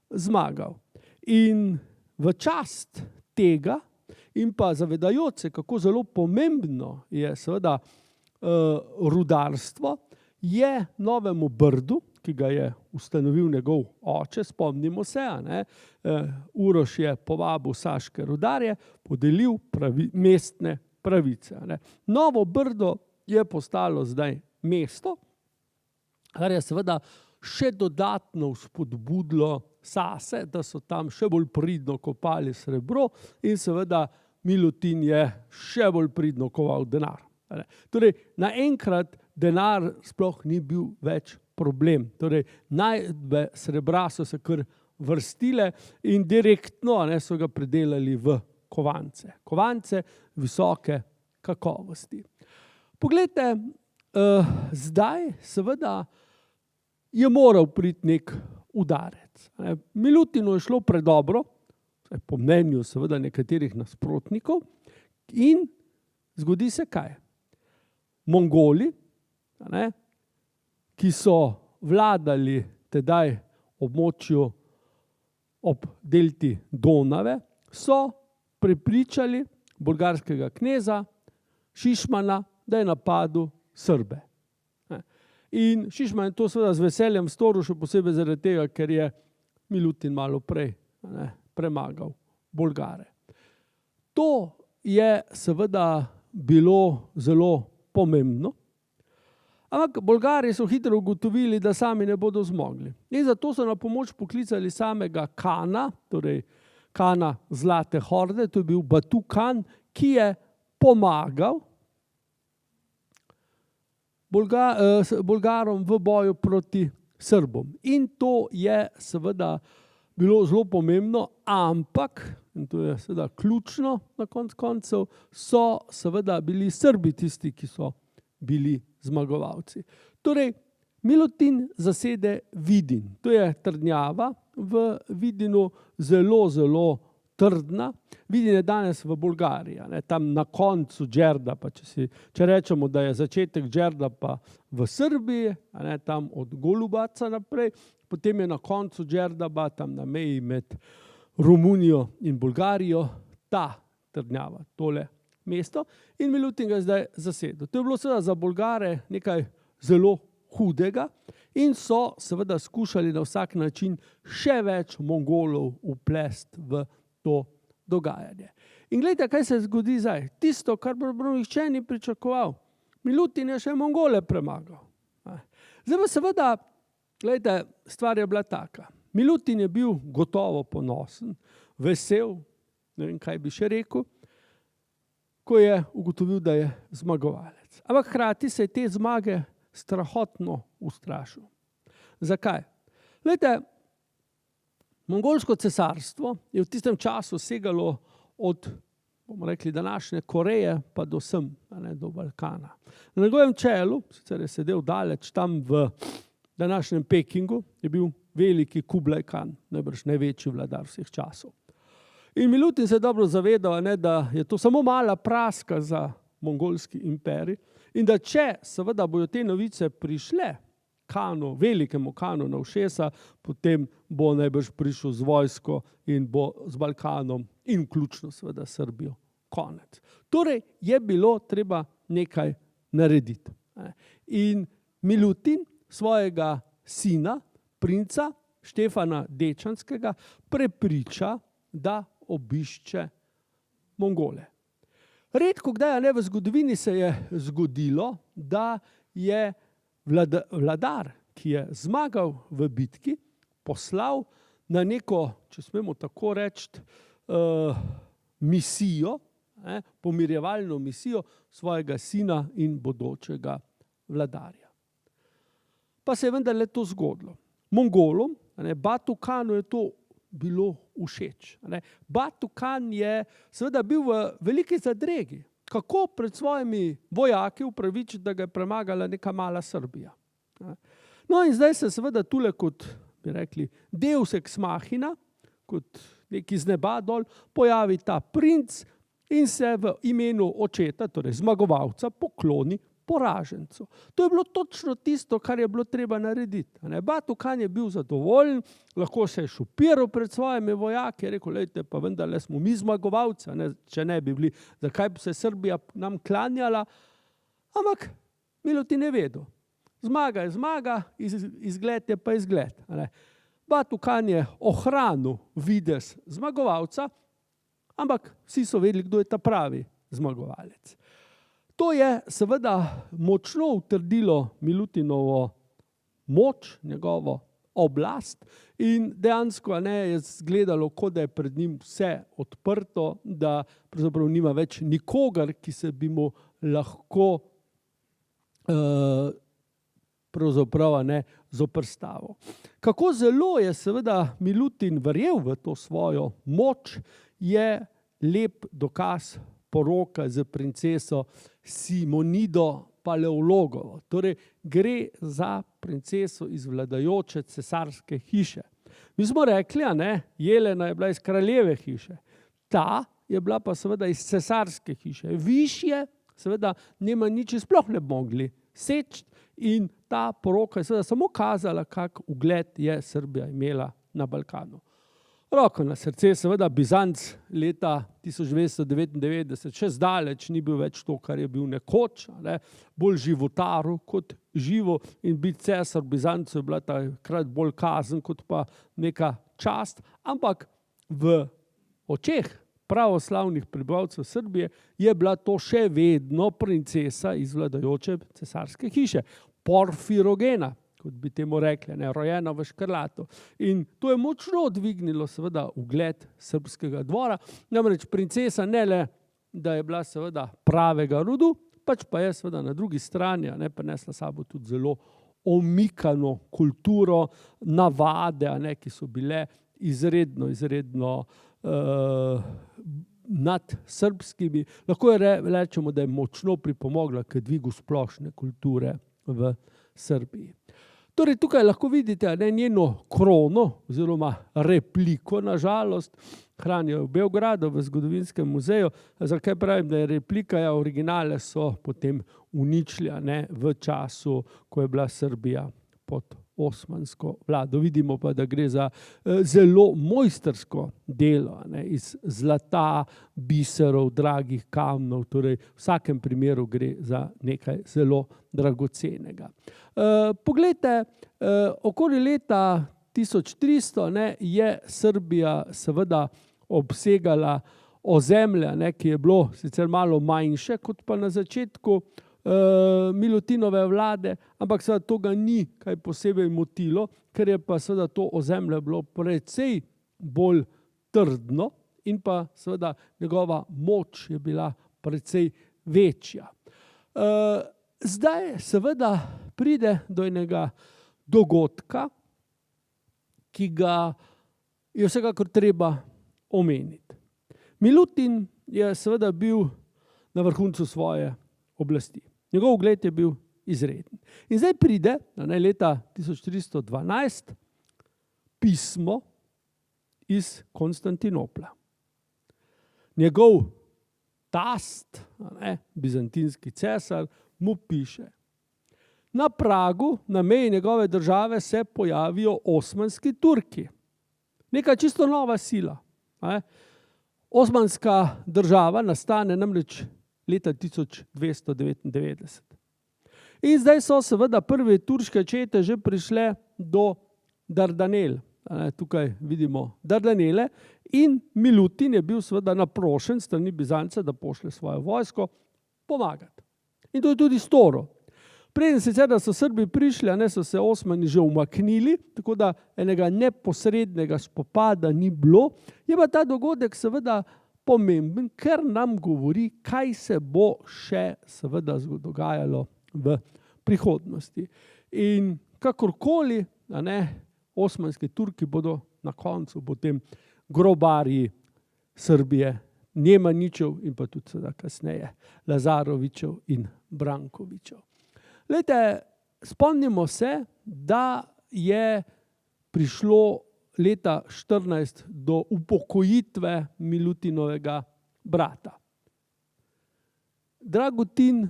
Speaker 2: zmagal. In v čast tega in pa zavedajoč se, kako zelo pomembno je seveda rudarstvo, je Novemu Brdu, ki ga je ustanovil njegov oče, spomnimo se, Uroš je povabil saške rudarje, podelil mestne pravice. Novo Brdo je postalo zdaj mesto, kar je seveda še dodatno vzpodbudilo Sase, da so tam še bolj pridno kopali srebro in seveda Milutin je še bolj pridno koval denar. Torej, naenkrat denar sploh ni bil več problem. Torej, najdbe srebra so se kar vrstile in direktno so ga predelali v kovance. Kovance visoke kakovosti. Poglejte, zdaj seveda je moral priti nek udarec. Milutinu je šlo predobro, po mnenju seveda nekaterih nasprotnikov, in zgodi se kaj? Mongoli, ki so vladali tedaj območju ob delti Donave, so prepričali bolgarskega kneza Šišmana, da je napadel Srbe. In Šišman je to seveda z veseljem storil, še posebej zaradi tega, ker je Milutin malo prej premagal Bolgare. To je seveda bilo zelo pomembno, ampak Bolgari so hitro ugotovili, da sami ne bodo zmogli. In zato so na pomoč poklicali samega Kana, torej Kana Zlate horde, to je bil Batu Kan, ki je pomagal Bolgarom v boju proti Srbom. In to je seveda bilo zelo pomembno, ampak, in to je seveda ključno na koncev, so seveda bili Srbi tisti, ki so bili zmagovalci. Torej, Milutin zasede Vidin. To je trdnjava v Vidinu, zelo, zelo trdna. Vidin je danes v Bolgariji, tam na koncu Đerdapa, če rečemo, da je začetek Đerdapa v Srbiji, tam od Golubaca naprej, potem je na koncu Đerdapa, tam na meji med Romunijo in Bolgarijo, ta trdnjava, tole mesto, in Milutin ga je zdaj zasedel. To je bilo seveda za Bolgare nekaj zelo hudega in so seveda skušali na vsak način še več Mongolov vplesti v to dogajanje. In gledajte, kaj se zgodi zdaj. Tisto, kar nihče ni pričakoval. Milutin je še Mongole premagal. Zdaj pa seveda, gledajte, stvar je bila taka. Milutin je bil gotovo ponosen, vesel, ne vem, kaj bi še rekel, ko je ugotovil, da je zmagovalec. Ampak hkrati se je te zmage strahotno ustrašil. Zakaj? Glejte, Mongolsko cesarstvo je v tistem času segalo od bomo rekli, današnje Koreje, pa do sem, do Balkana. Na njegovem čelu, sicer je sedel daleč tam v današnjem Pekingu, je bil veliki Kublai Khan, najbrž največji vladar vseh časov. In Milutin se je dobro zavedal, da je to samo mala praska za mongolski imperij in da če seveda bojo te novice prišle Khanu, velikemu Khanu na ušesa, potem bo najbrž prišel z vojsko in bo z Balkanom in vključno seveda Srbijo konec. Torej je bilo treba nekaj narediti. In Milutin svojega sina, princa Štefana Dečanskega, prepriča, da obišče Mongole. Redko kdaj v zgodovini se je zgodilo, da je vladar, ki je zmagal v bitki, poslal na neko, če smemo tako reči, misijo, pomirjevalno misijo svojega sina in bodočega vladarja. Pa se je vendarle to zgodilo. Mongolom, Batu Khanu je to bilo všeč. Batu Khan je seveda bil v veliki zadregi. Kako pred svojimi vojaki upravičiti, da ga je premagala neka mala Srbija. No in zdaj se seveda tule kot, bi rekli, deus ex machina, kot neki z neba dol, pojavi ta princ in se v imenu očeta, torej zmagovalca, pokloni poražencu. To je bilo točno tisto, kar je bilo treba narediti. Batu Khan je bil zadovoljen, lahko se je šopiral pred svojimi vojaki, je rekel, lejte, pa vendarle smo mi zmagovalci, če ne bi bili, zakaj bi se Srbija nam klanjala, ampak Milutin je vedel. Zmaga je zmaga, izgled je pa izgled. Batu Khan je ohranil videz zmagovalca, ampak vsi so vedeli, kdo je ta pravi zmagovalec. To je seveda močno utrdilo Milutinovo moč, njegovo oblast in dejansko je izgledalo, kot da je pred njim vse odprto, da pravzaprav nima več nikogar, ki se bi mu lahko pravzaprav zoperstavil. Kako zelo je seveda Milutin verjel v to svojo moč, je lep dokaz poroka z princeso Simonido Paleologovo. Torej, gre za princeso iz vladajoče cesarske hiše. Mi smo rekli, Jelena je bila iz kraljeve hiše. Ta je bila pa seveda iz cesarske hiše. Višje, seveda, njima nič sploh ne mogli seči in ta poroka je seveda samo kazala, kak ugled je Srbija imela na Balkanu. Roko na srce, seveda Bizanc leta 1999 še zdaleč ni bil več to, kar je bil nekoč, bolj životaru kot živo in biti cesar Bizancu je bila takrat bolj kazen kot pa neka čast, ampak v očeh pravoslavnih prebivalcev Srbije je bila to še vedno princesa iz vladajoče cesarske hiše, Porfirogena, kot bi temu rekli, rojena v škrlatu. In to je močno dvignilo seveda ugled srbskega dvora. Namreč princesa ne le, da je bila seveda pravega rodu, pač pa je seveda na drugi strani prinesla sabo tudi zelo omikano kulturo, navade, ki so bile izredno nad srbskimi. Lahko rečemo, da je močno pripomogla k dvigu splošne kulture v Srbiji. Torej, tukaj lahko vidite njeno krono oziroma repliko, nažalost, hranijo v Beogradu, v zgodovinskem muzeju. Zakaj pravim, da je replika, originale so potem uničili v času, ko je bila Srbija pod osmansko vlado. Vidimo pa, da gre za zelo mojstrsko delo iz zlata, biserov, dragih kamnov, torej v vsakem primeru gre za nekaj zelo dragocenega. Poglejte, okoli leta 1300 je Srbija seveda obsegala ozemlje, ki je bilo sicer malo manjše kot pa na začetku Milutinove vlade, ampak seveda to ga ni kaj posebej motilo, ker je pa seveda to ozemlje bilo precej bolj trdno in pa seveda njegova moč je bila precej večja. Zdaj seveda pride do enega dogodka, ki ga je vsekakor treba omeniti. Milutin je seveda bil na vrhuncu svoje oblasti. Njegov ugled je bil izreden. In zdaj pride leta 1312 pismo iz Konstantinopla. Njegov tast, bizantinski cesar, mu piše: na pragu, na meji njegove države se pojavijo osmanski Turki. Neka čisto nova sila. Osmanska država nastane namreč leta 1299. In zdaj so seveda prve turške čete že prišle do Dardanel. Tukaj vidimo Dardanele in Milutin je bil seveda naprošen strani Bizance, da pošlje svojo vojsko pomagati. In to je tudi storil. Preden sicer, da so Srbi prišli, so se Osmani že umaknili, tako da enega neposrednega spopada ni bilo. Je pa ta dogodek seveda pomemben, ker nam govori, kaj se bo še seveda dogajalo v prihodnosti. In kakorkoli, osmanski Turki bodo na koncu potem grobarji Srbije, Nemaničev in pa tudi seveda kasneje Lazarovičev in Brankovičev. Glejte, spomnimo se, da je prišlo leta 14 do upokojitve Milutinovega brata. Dragutin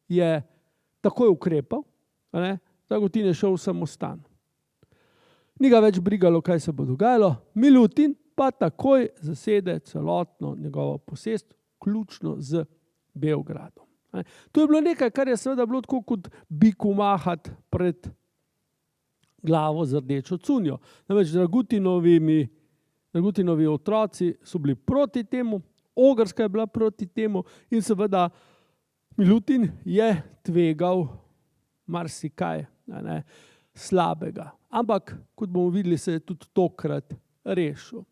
Speaker 2: je takoj ukrepal, Dragutin je šel v samostan. Ni ga več brigalo, kaj se bo dogajalo, Milutin pa takoj zasede celotno njegovo posest, vključno z Beogradom. To je bilo nekaj, kar je seveda bilo tako kot biku mahati pred glavo z rdečo cunjo. Namreč Dragutinovi otroci so bili proti temu, Ogrska je bila proti temu in seveda Milutin je tvegal marsikaj slabega. Ampak, kot bomo videli, se je tudi tokrat rešil.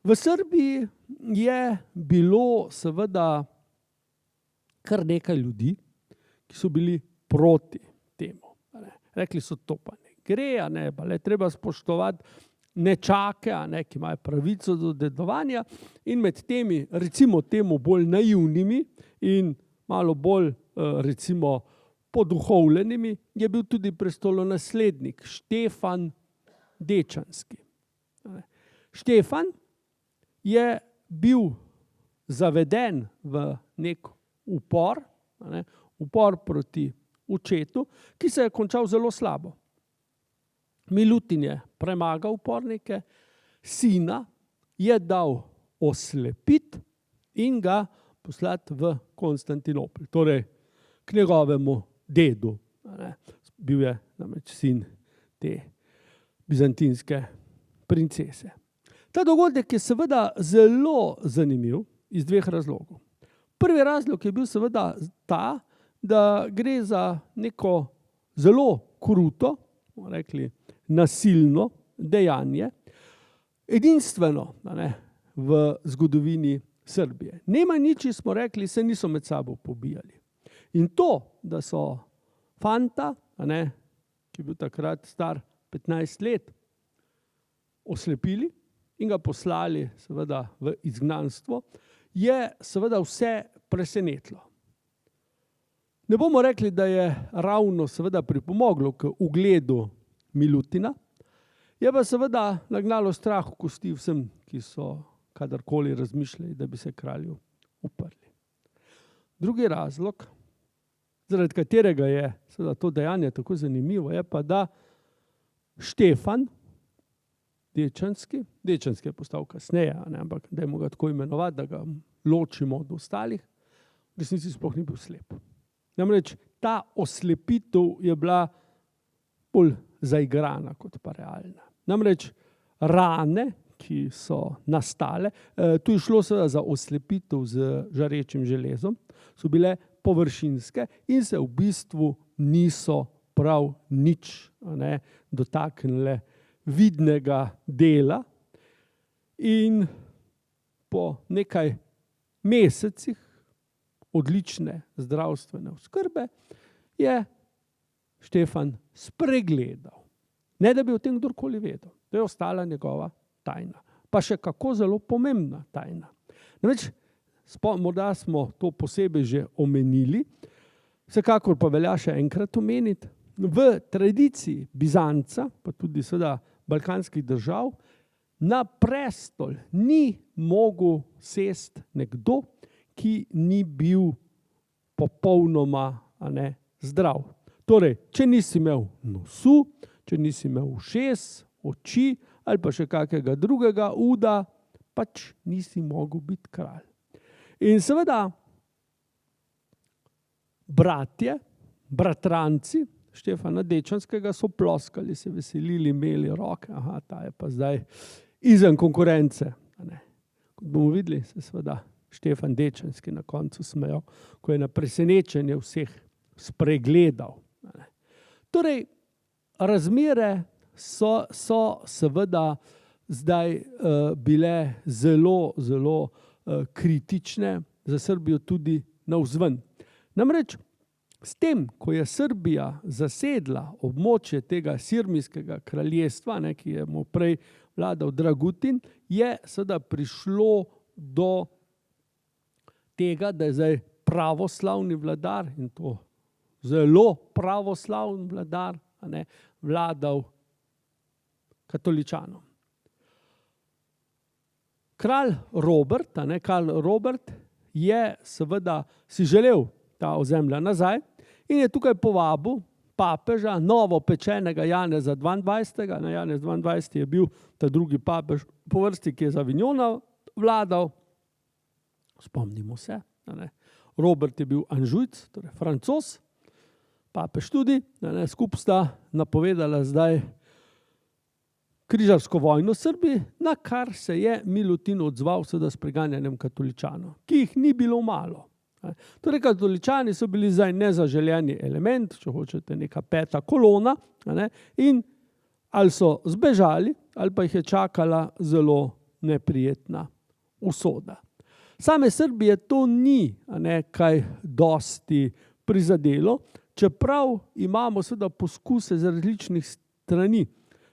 Speaker 2: V Srbiji je bilo seveda kar nekaj ljudi, ki so bili proti temu. Rekli so, to pa ne gre, pa le treba spoštovati nečake, ki imajo pravico do dedovanja, in med temi, recimo temu bolj naivnimi in malo bolj, recimo, poduhovljenimi, je bil tudi prestolonaslednik Štefan Dečanski. Štefan je bil zaveden v nek upor proti očetu, ki se je končal zelo slabo. Milutin je premagal upornike, sina je dal oslepiti in ga poslati v Konstantinopel, torej k njegovemu dedu. Bil je namreč sin te bizantinske princese. Ta dogodek je seveda zelo zanimiv iz dveh razlogov. Prvi razlog je bil seveda ta, da gre za neko zelo kruto, bomo rekli, nasilno dejanje, edinstveno v zgodovini Srbije. Nemaniči, smo rekli, se niso med sabo pobijali. In to, da so fanta, ki je bil takrat star 15 let, oslepili in ga poslali seveda v izgnanstvo, je seveda vse presenetilo. Ne bomo rekli, da je ravno seveda pripomoglo k ugledu Milutina, je pa seveda nagnalo strah v kosti vsem, ki so kadarkoli razmišljali, da bi se kralju uprli. Drugi razlog, zaradi katerega je seveda to dejanje tako zanimivo, je pa, da Štefan Dečanski je postal kasneje, ampak dajmo ga tako imenovati, da ga ločimo od ostalih, v resnici sploh ni bil slep. Namreč ta oslepitev je bila bolj zaigrana kot pa realna. Namreč rane, ki so nastale, tu je šlo seveda za oslepitev z žarečim železom, so bile površinske in se v bistvu niso prav nič dotaknile vidnega dela. In po nekaj mesecih odlične zdravstvene oskrbe je Štefan spregledal. Ne, da bi o tem kdorkoli vedel. To je ostala njegova tajna. pa še kako zelo pomembna tajna. Namreč, morda smo to posebej že omenili, vsekakor pa velja še enkrat omeniti, v tradiciji Bizanca, pa tudi seveda balkanskih držav, na prestol ni mogel sesti nekdo, ki ni bil popolnoma zdrav. Torej, če nisi imel nosu, če nisi imel ušes, oči ali pa še kakega drugega uda, pač nisi mogel biti kralj. In seveda bratje, bratranci Štefana Dečanskega so ploskali, se veselili, imeli roke, aha, ta je pa zdaj izven konkurence. Kot bomo videli, se seveda Štefan Dečanski na koncu smejal, ko je na presenečenje vseh spregledal. Torej, razmere so seveda zdaj bile zelo, zelo kritične za Srbijo tudi navzven. Namreč, s tem, ko je Srbija zasedla območje tega Sirmijskega kraljestva, ki je mu prej vladal Dragutin, je seveda prišlo do tega, da je zdaj pravoslavni vladar, in to zelo pravoslavni vladar, vladal katoličanom. Kralj Robert je seveda si želel ta ozemlja nazaj in je tukaj povabil papeža, novopečenega Janeza 22. Janez 22. je bil ta drugi papež po vrsti, ki je za Avignona vladal. Spomnimo se, Robert je bil Anžujc, torej Francoz, papež tudi, skupaj sta napovedala zdaj križarsko vojno Srbiji, na kar se je Milutin odzval seveda s preganjanjem katoličanov, ki jih ni bilo malo. Torej, katoličani so bili zdaj nezaželjeni element, če hočete neka peta kolona, in ali so zbežali, ali pa jih je čakala zelo neprijetna usoda. Same Srbije to ni kaj dosti prizadelo, čeprav imamo seveda poskuse z različnih strani.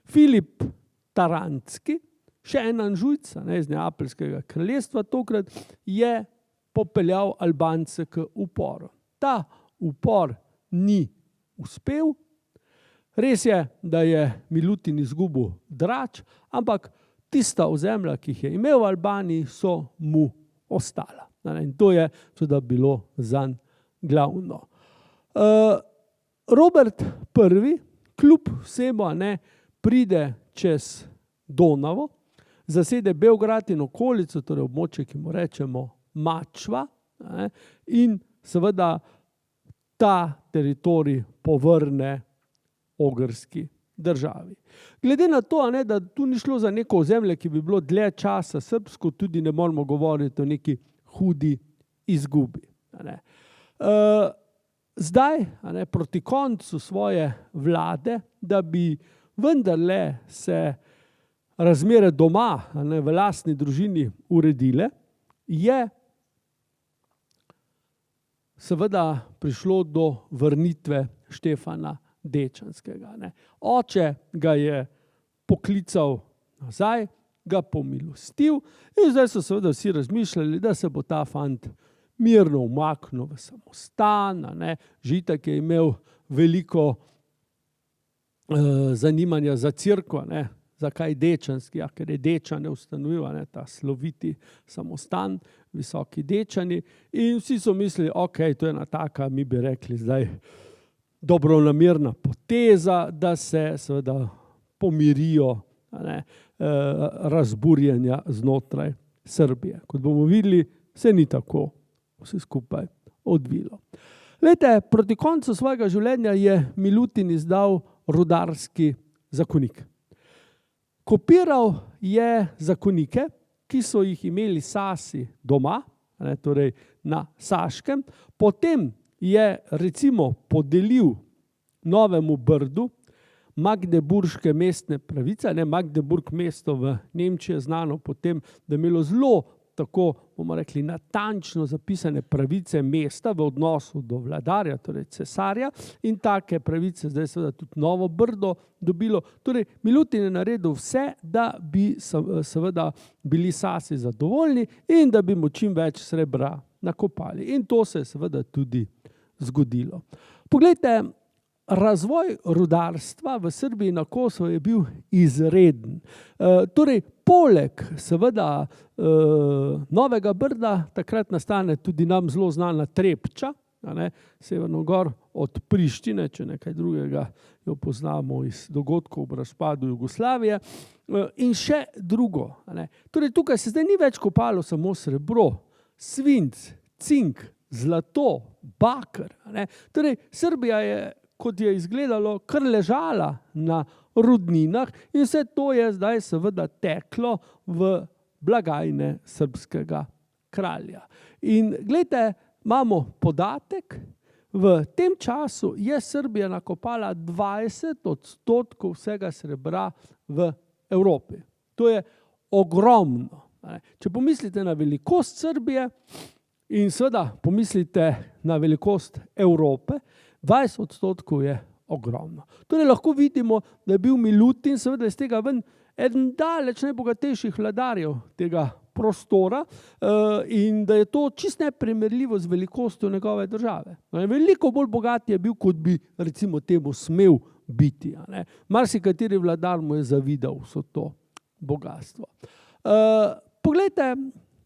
Speaker 2: Filip Taranski, še en Anžujc iz Neapeljskega kraljestva, tokrat je popeljal Albance k uporu. Ta upor ni uspel. Res je, da je Milutin izgubil Drač, ampak tista ozemlja, ki jih je imel v Albaniji, so mu ostala. In to je seveda bilo zanj glavno. Robert I. kljub vsemu pride čez Donavo, zasede Beograd in okolico, torej območje, ki mu rečemo Mačva, in seveda ta teritorij povrne ogrski državi. Glede na to, da tu ni šlo za neko ozemlje, ki bi bilo dlje časa srbsko, tudi ne moramo govoriti o neki hudi izgubi. Zdaj, proti koncu svoje vlade, da bi vendarle se razmere doma, v lastni družini uredile, je seveda prišlo do vrnitve Štefana Dečanskega. Oče ga je poklical nazaj, ga pomilostil in zdaj so seveda vsi razmišljali, da se bo ta fant mirno umaknil v samostan, že itak je imel veliko zanimanja za cerkev, zakaj Dečanski, ker je Dečane ustanovil, ta sloviti samostan, visoki Dečani, in vsi so mislili, to je ena taka, mi bi rekli zdaj, dobronamerna poteza, da se seveda pomirijo razburjenja znotraj Srbije. Kot bomo videli, se ni tako vse skupaj odvilo. Glejte, proti koncu svojega življenja je Milutin izdal rudarski zakonik. Kopiral je zakonike, ki so jih imeli Sasi doma, torej na Saškem, potem je recimo podelil Novemu Brdu magdeburške mestne pravice, Magdeburg mesto v Nemčiji je znano potem, da je imelo zelo tako, bomo rekli, natančno zapisane pravice mesta v odnosu do vladarja, torej cesarja, in take pravice zdaj seveda tudi Novo Brdo dobilo. Torej, Milutin je naredil vse, da bi seveda bili Sasi zadovoljni in da bi mu čim več srebra nakopali. In to se je seveda tudi zgodilo. Poglejte, razvoj rudarstva v Srbiji na Kosovu je bil izreden. Torej, poleg seveda Novega Brda, takrat nastane tudi nam zelo znana Trepča, severno gor od Prištine, če nekaj drugega jo poznamo iz dogodkov v razpadu Jugoslavije, in še drugo. Torej, tukaj se zdaj ni več kopalo samo srebro, svinc, cink, zlato, baker. Torej, Srbija je, kot je izgledalo, kar ležala na rudninah in vse to je zdaj seveda teklo v blagajne srbskega kralja. In glejte, imamo podatek, v tem času je Srbija nakopala 20% vsega srebra v Evropi. To je ogromno. Če pomislite na velikost Srbije in seveda pomislite na velikost Evrope, 20% je ogromno. Torej lahko vidimo, da je bil Milutin seveda iz tega ven eden daleč najbogatejših vladarjev tega prostora in da je to čisto neprimerljivo z velikostjo njegove države. Veliko bolj bogat je bil, kot bi recimo temu smel biti. Marsikateri vladar mu je zavidal vso to bogatstvo. Poglejte,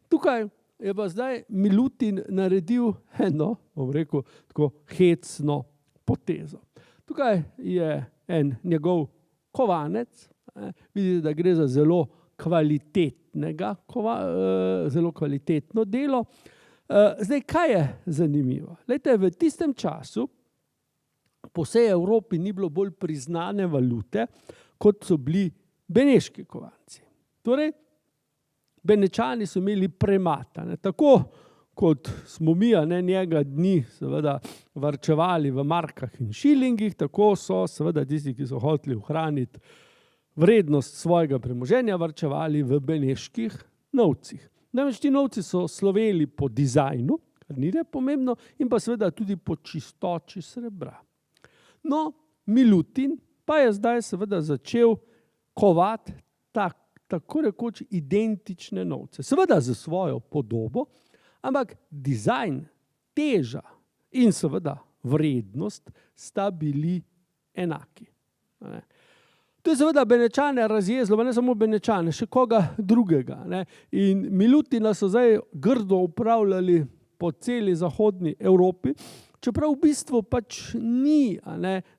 Speaker 2: tukaj je pa zdaj Milutin naredil eno, bom rekel, tako hecno potezo. Tukaj je en njegov kovanec, vidite, da gre za zelo kvalitetno delo. Zdaj, kaj je zanimivo? Glejte, v tistem času po vsej Evropi ni bilo bolj priznane valute, kot so bili beneški kovanci. Torej, Benečani so imeli premat, tako kot smo mi njega dni seveda varčevali v markah in šilingih, tako so seveda tisti, ki so hoteli ohraniti vrednost svojega premoženja, varčevali v beneških novcih. Namreč ti novci so sloveli po dizajnu, kar ni nepomembno, in pa seveda tudi po čistoči srebra. No, Milutin pa je zdaj seveda začel kovati tako rekoč identične novce. Seveda za svojo podobo, ampak dizajn, teža in seveda vrednost sta bili enaki. To je seveda Benečane razjezilo, ne samo Benečane, še koga drugega. In Milutina so zdaj grdo upravljali po celi zahodni Evropi, čeprav v bistvu pač ni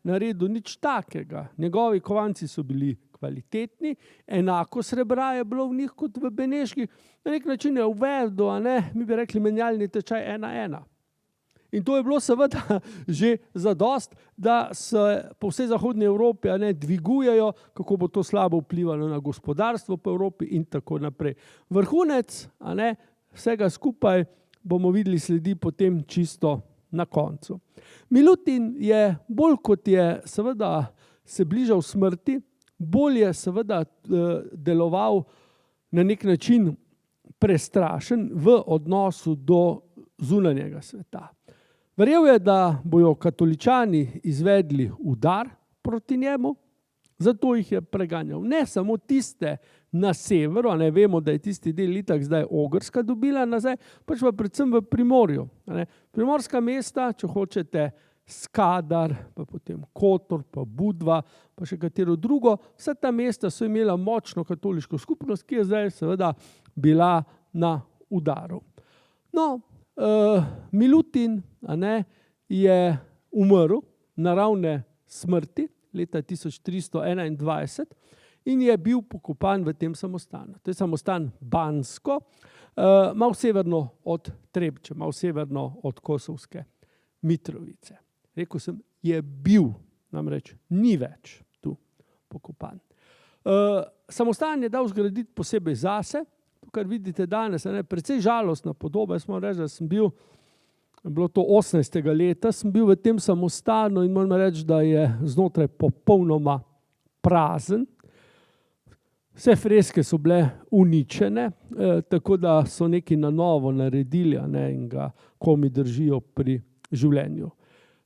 Speaker 2: naredil nič takega. Njegovi kovanci so bili kvalitetni, enako srebra je bilo v njih kot v beneških. Na nek način je uvedel, mi bi rekli, menjalni tečaj 1:1. In to je bilo seveda že zadost, da se po vsej zahodni Evropi dvigujejo, kako bo to slabo vplivalo na gospodarstvo po Evropi in tako naprej. Vrhunec vsega skupaj bomo videli sledi potem čisto na koncu. Milutin je bolj kot je seveda se bližal smrti, bolj je seveda deloval na nek način prestrašen v odnosu do zunanjega sveta. Verjel je, da bojo katoličani izvedli udar proti njemu, zato jih je preganjal. Ne samo tiste na severu, vemo, da je tisti del itak zdaj Ogrska dobila nazaj, pač pa predvsem v Primorju. Primorska mesta, če hočete, Skadar, pa potem Kotor, pa Budva, pa še katero drugo, vsa ta mesta so imela močno katoliško skupnost, ki je zdaj seveda bila na udaru. No, Milutin je umrl naravne smrti leta 1321 in je bil pokopan v tem samostanu. To je samostan Bansko, malo severno od Trepče, malo severno od Kosovske Mitrovice. Rekel sem, je bil, namreč ni več tu pokopan. Samostan je dal zgraditi posebej zase, kar vidite danes, precej žalostna podoba. Jaz moram reči, da sem bil, bilo to 18. leta, sem bil v tem samostanu in moram reči, da je znotraj popolnoma prazen. Vse freske so bile uničene, tako da so nekaj na novo naredili, in ga komi držijo pri življenju.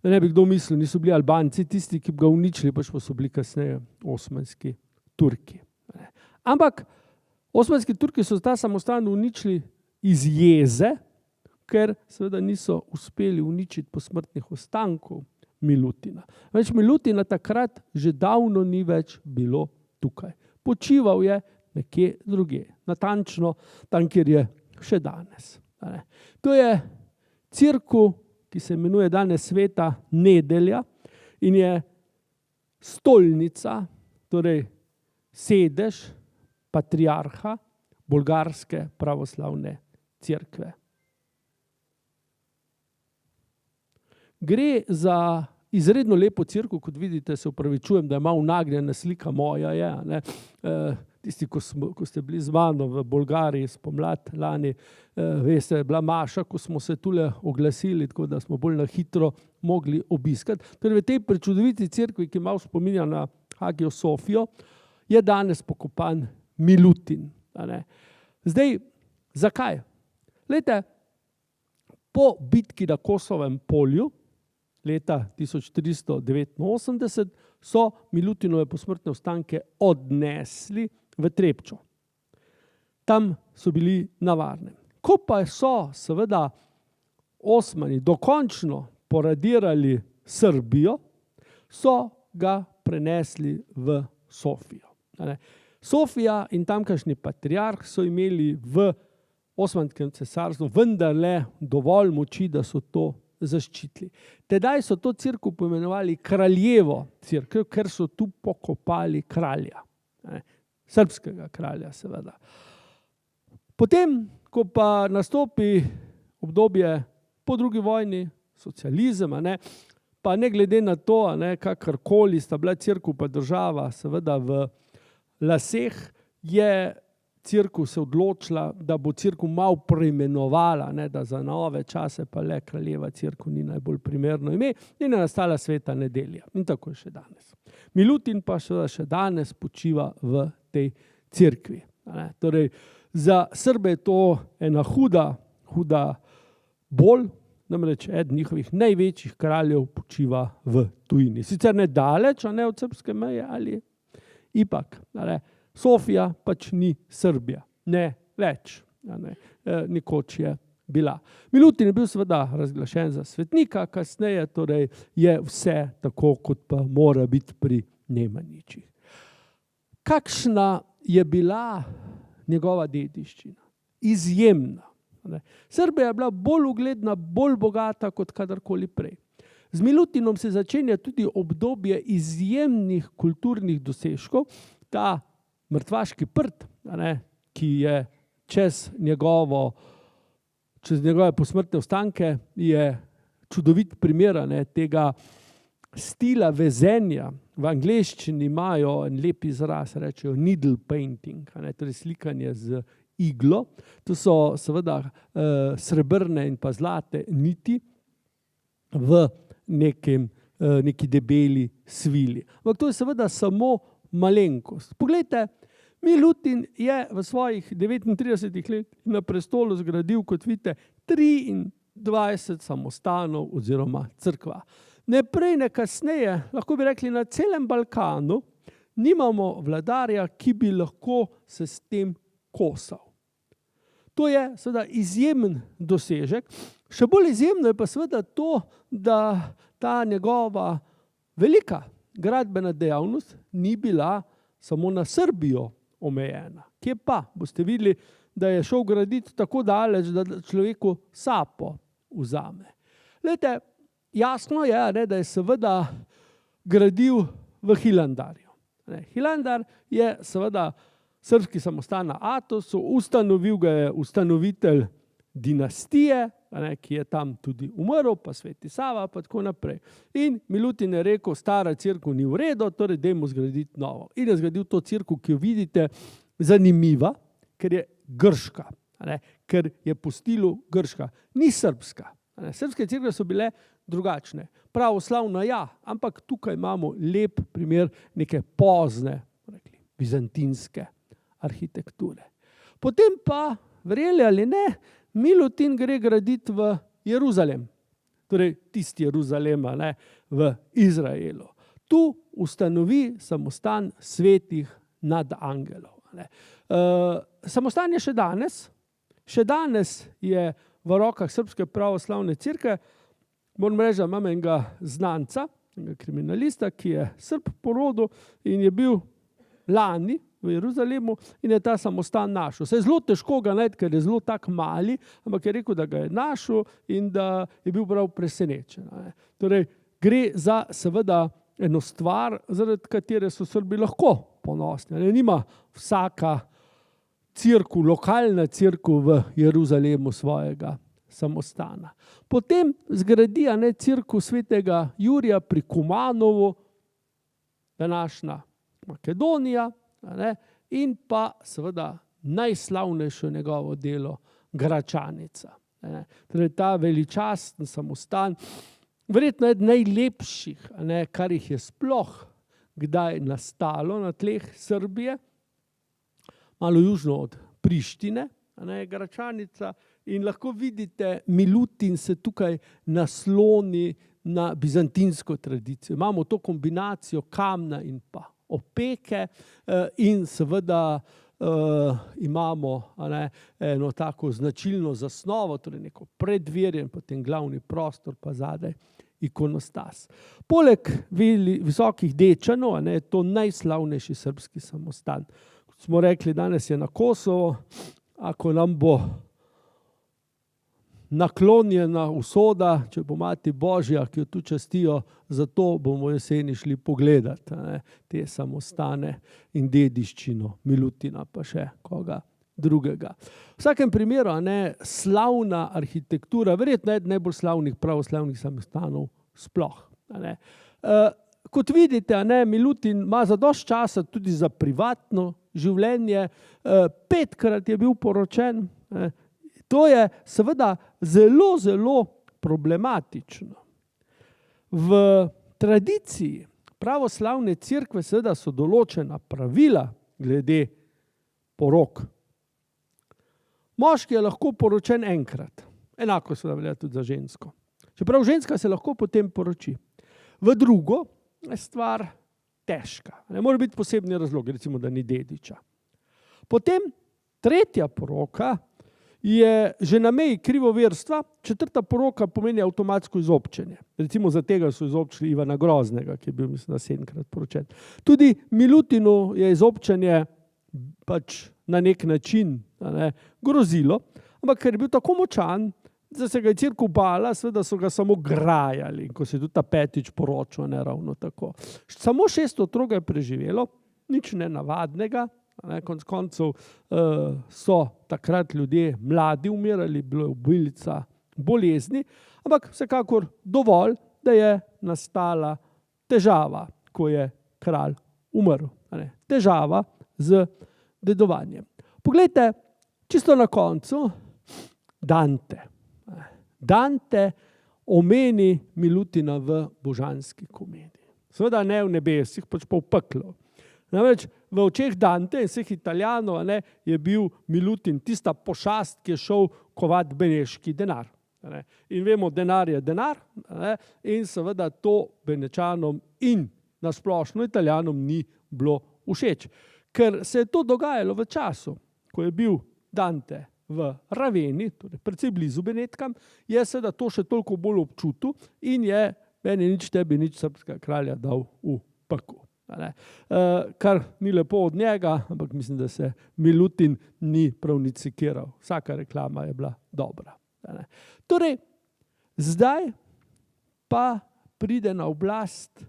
Speaker 2: Da ne bi kdo mislil, niso bili Albanci tisti, ki bi ga uničili, pač pa so bili kasneje osmanski Turki. Ampak osmanski Turki so ta samostan uničili iz jeze, ker seveda niso uspeli uničiti posmrtnih ostankov Milutina. Več Milutina takrat že davno ni več bilo tukaj. Počival je nekje drugje, natančno tam, kjer je še danes. To je cirku, ki se imenuje danes Sveta Nedelja in je stolnica, torej sedež patriarha bolgarske pravoslavne cerkve. Gre za izredno lepo cerkev, kot vidite, se opravičujem, da je malo nagnjena slika moja. Tisti, ko ste bili z mano v Bolgariji spomladi lani, veste, je bila maša, ko smo se tule oglasili, tako da smo bolj na hitro mogli obiskati. Torej v tej prečudoviti cerkvi, ki malo spominja na Hagijo Sofijo, je danes pokopan Milutin. Zdaj, zakaj? Glejte, po bitki na Kosovem polju leta 1389 so Milutinove posmrtne ostanke odnesli v Trepčo. Tam so bili na varnem. Ko pa so seveda Osmani dokončno poradirali Srbijo, so ga prenesli v Sofijo. Sofija in tamkajšnji patriarh so imeli v Osmanskem cesarstvu vendarle dovolj moči, da so to zaščitili. Tedaj so to cerkev poimenovali Kraljevo cerkev, ker so tu pokopali kralja. Srbskega kralja, seveda. Potem, ko pa nastopi obdobje po drugi vojni, socializem, pa ne glede na to, kakorkoli sta bila cerkev pa država seveda v laseh, je cerkev se odločila, da bo cerkev malo preimenovala, da za nove čase pa le Kraljeva cerkev ni najbolj primerno ime, in je nastala Sveta Nedelja. In tako je še danes. Milutin pa še danes počiva v tej cerkvi. Torej, za Srbe je to ena huda bol, namreč eden njihovih največjih kraljev počiva v tujini. Sicer ne daleč, od srbske meje, ali ipak, Sofija pač ni Srbija, ne več, nekoč je bila. Milutin je bil seveda razglašen za svetnika, kasneje torej je vse tako, kot pa mora biti pri Nemanjičih. Kakšna je bila njegova dediščina? Izjemna. Srbija je bila bolj ugledna, bolj bogata kot kadarkoli prej. Z Milutinom se začenja tudi obdobje izjemnih kulturnih dosežkov. Ta mrtvaški prt, ki je čez njegove posmrtne ostanke, je čudovit primer tega stila vezenja. V angleščini imajo en lep izraz, rečejo needle painting, torej slikanje z iglo. To so seveda srebrne in pa zlate niti v neki debeli svili. Ampak to je seveda samo malenkost. Poglejte, Milutin je v svojih 39 let na prestolu zgradil, kot vidite, 23 samostanov oziroma cerkva. Ne prej, ne kasneje, lahko bi rekli, na celem Balkanu nimamo vladarja, ki bi lahko se s tem kosal. To je seveda izjemen dosežek. Še bolj izjemno je pa seveda to, da ta njegova velika gradbena dejavnost ni bila samo na Srbijo omejena. Kje pa? Boste videli, da je šel graditi tako daleč, da človeku sapo vzame. Glejte, jasno je, da je seveda gradil v Hilandarju. Hilandar je seveda srbski samostan na Atosu, ustanovil ga je ustanovitelj dinastije, ki je tam tudi umrl, pa Sveti Sava, pa tako naprej. In Milutin je rekel, stara cerkev ni v redu, torej dajmo zgraditi novo. In je zgradil to cerkev, ki jo vidite, zanimiva, ker je grška, ker je po stilu grška, ni srbska. Srbske cerkve so bile drugačne. Pravoslavna ja, ampak tukaj imamo lep primer neke pozne, bizantinske arhitekture. Potem pa, verjeli ali ne, Milutin gre graditi v Jeruzalem. Torej tisti Jeruzalema, ne, v Izraelu. Tu ustanovi samostan svetih nadangelov. Samostan je še danes. Še danes je v rokah Srbske pravoslavne cerkve. Moram reči, da imam enega znanca, enega kriminalista, ki je Srb po rodu in je bil lani v Jeruzalemu in je ta samostan našel. Se je zelo težko ga najti, ker je zelo tak mali, ampak je rekel, da ga je našel in da je bil prav presenečen. Torej, gre za seveda eno stvar, zaradi katere so Srbi lahko ponosni. Nima vsaka cerkev, lokalna cerkev v Jeruzalemu svojega samostana. Potem zgradi cerkev svetega Jurija pri Kumanovu, današnja Makedonija, in pa seveda najslavnejše njegovo delo Gračanica. Torej ta veličasten samostan, verjetno eden najlepših, kar jih je sploh kdaj nastalo na tleh Srbije, malo južno od Prištine, Gračanica, in lahko vidite, Milutin se tukaj nasloni na bizantinsko tradicijo. Imamo to kombinacijo kamna in pa opeke in seveda imamo eno tako značilno zasnovo, torej neko preddverje in potem glavni prostor pa zadaj ikonostas. Poleg visokih Dečanov je to najslavnejši srbski samostan. Kot smo rekli, danes je na Kosovo, ako nam bo naklonjena usoda, če bo Mati Božja, ki jo tu častijo, zato bomo jeseni šli pogledati te samostane in dediščino Milutina, pa še koga drugega. V vsakem primeru slavna arhitektura, verjetno eden najbolj slavnih pravoslavnih samostanov sploh. Kot vidite, Milutin ima zadosti časa tudi za privatno življenje, 5-krat je bil poročen. To je seveda zelo, zelo problematično. V tradiciji pravoslavne cerkve seveda so določena pravila glede porok. Moški je lahko poročen enkrat, enako seveda velja tudi za žensko. Čeprav ženska se lahko potem poroči. V drugo je stvar težka. Ne more biti posebni razlog, recimo, da ni dediča. Potem tretja poroka je že na meji krivoverstva, 4. poroka pomeni avtomatsko izobčenje. Recimo za tega so izobčili Ivana Groznega, ki je bil, mislim, 7-krat poročen. Tudi Milutinu je izobčenje pač na nek način grozilo, ampak ker je bil tako močan, da se ga je cerkev bala, seveda so ga samo grajali, ko se je tudi ta 5. poročil, ravno tako. Samo 6 otrok je preživelo, nič nenavadnega. Konec koncev so takrat ljudje mladi umirali, bilo je obilica bolezni, ampak vsekakor dovolj, da je nastala težava, ko je kralj umrl. Težava z dedovanjem. Poglejte, čisto na koncu, Dante. Dante omeni Milutina v Božanski komediji. Seveda ne v nebesih, pač pa v peklu. Namreč v očeh Dante in vseh Italijanov je bil Milutin tista pošast, ki je šel kovat beneški denar. In vemo, denar je denar in seveda to Benečanom in nasplošno Italijanom ni bilo všeč. Ker se je to dogajalo v času, ko je bil Dante v Raveni, torej precej blizu Benetkam, je seveda to še toliko bolj občutil in je meni nič tebi nič srpskega kralja dal v pekel. Kar ni lepo od njega, ampak mislim, da se Milutin ni prav nič sekiral. Vsaka reklama je bila dobra. Torej, zdaj pa pride na oblast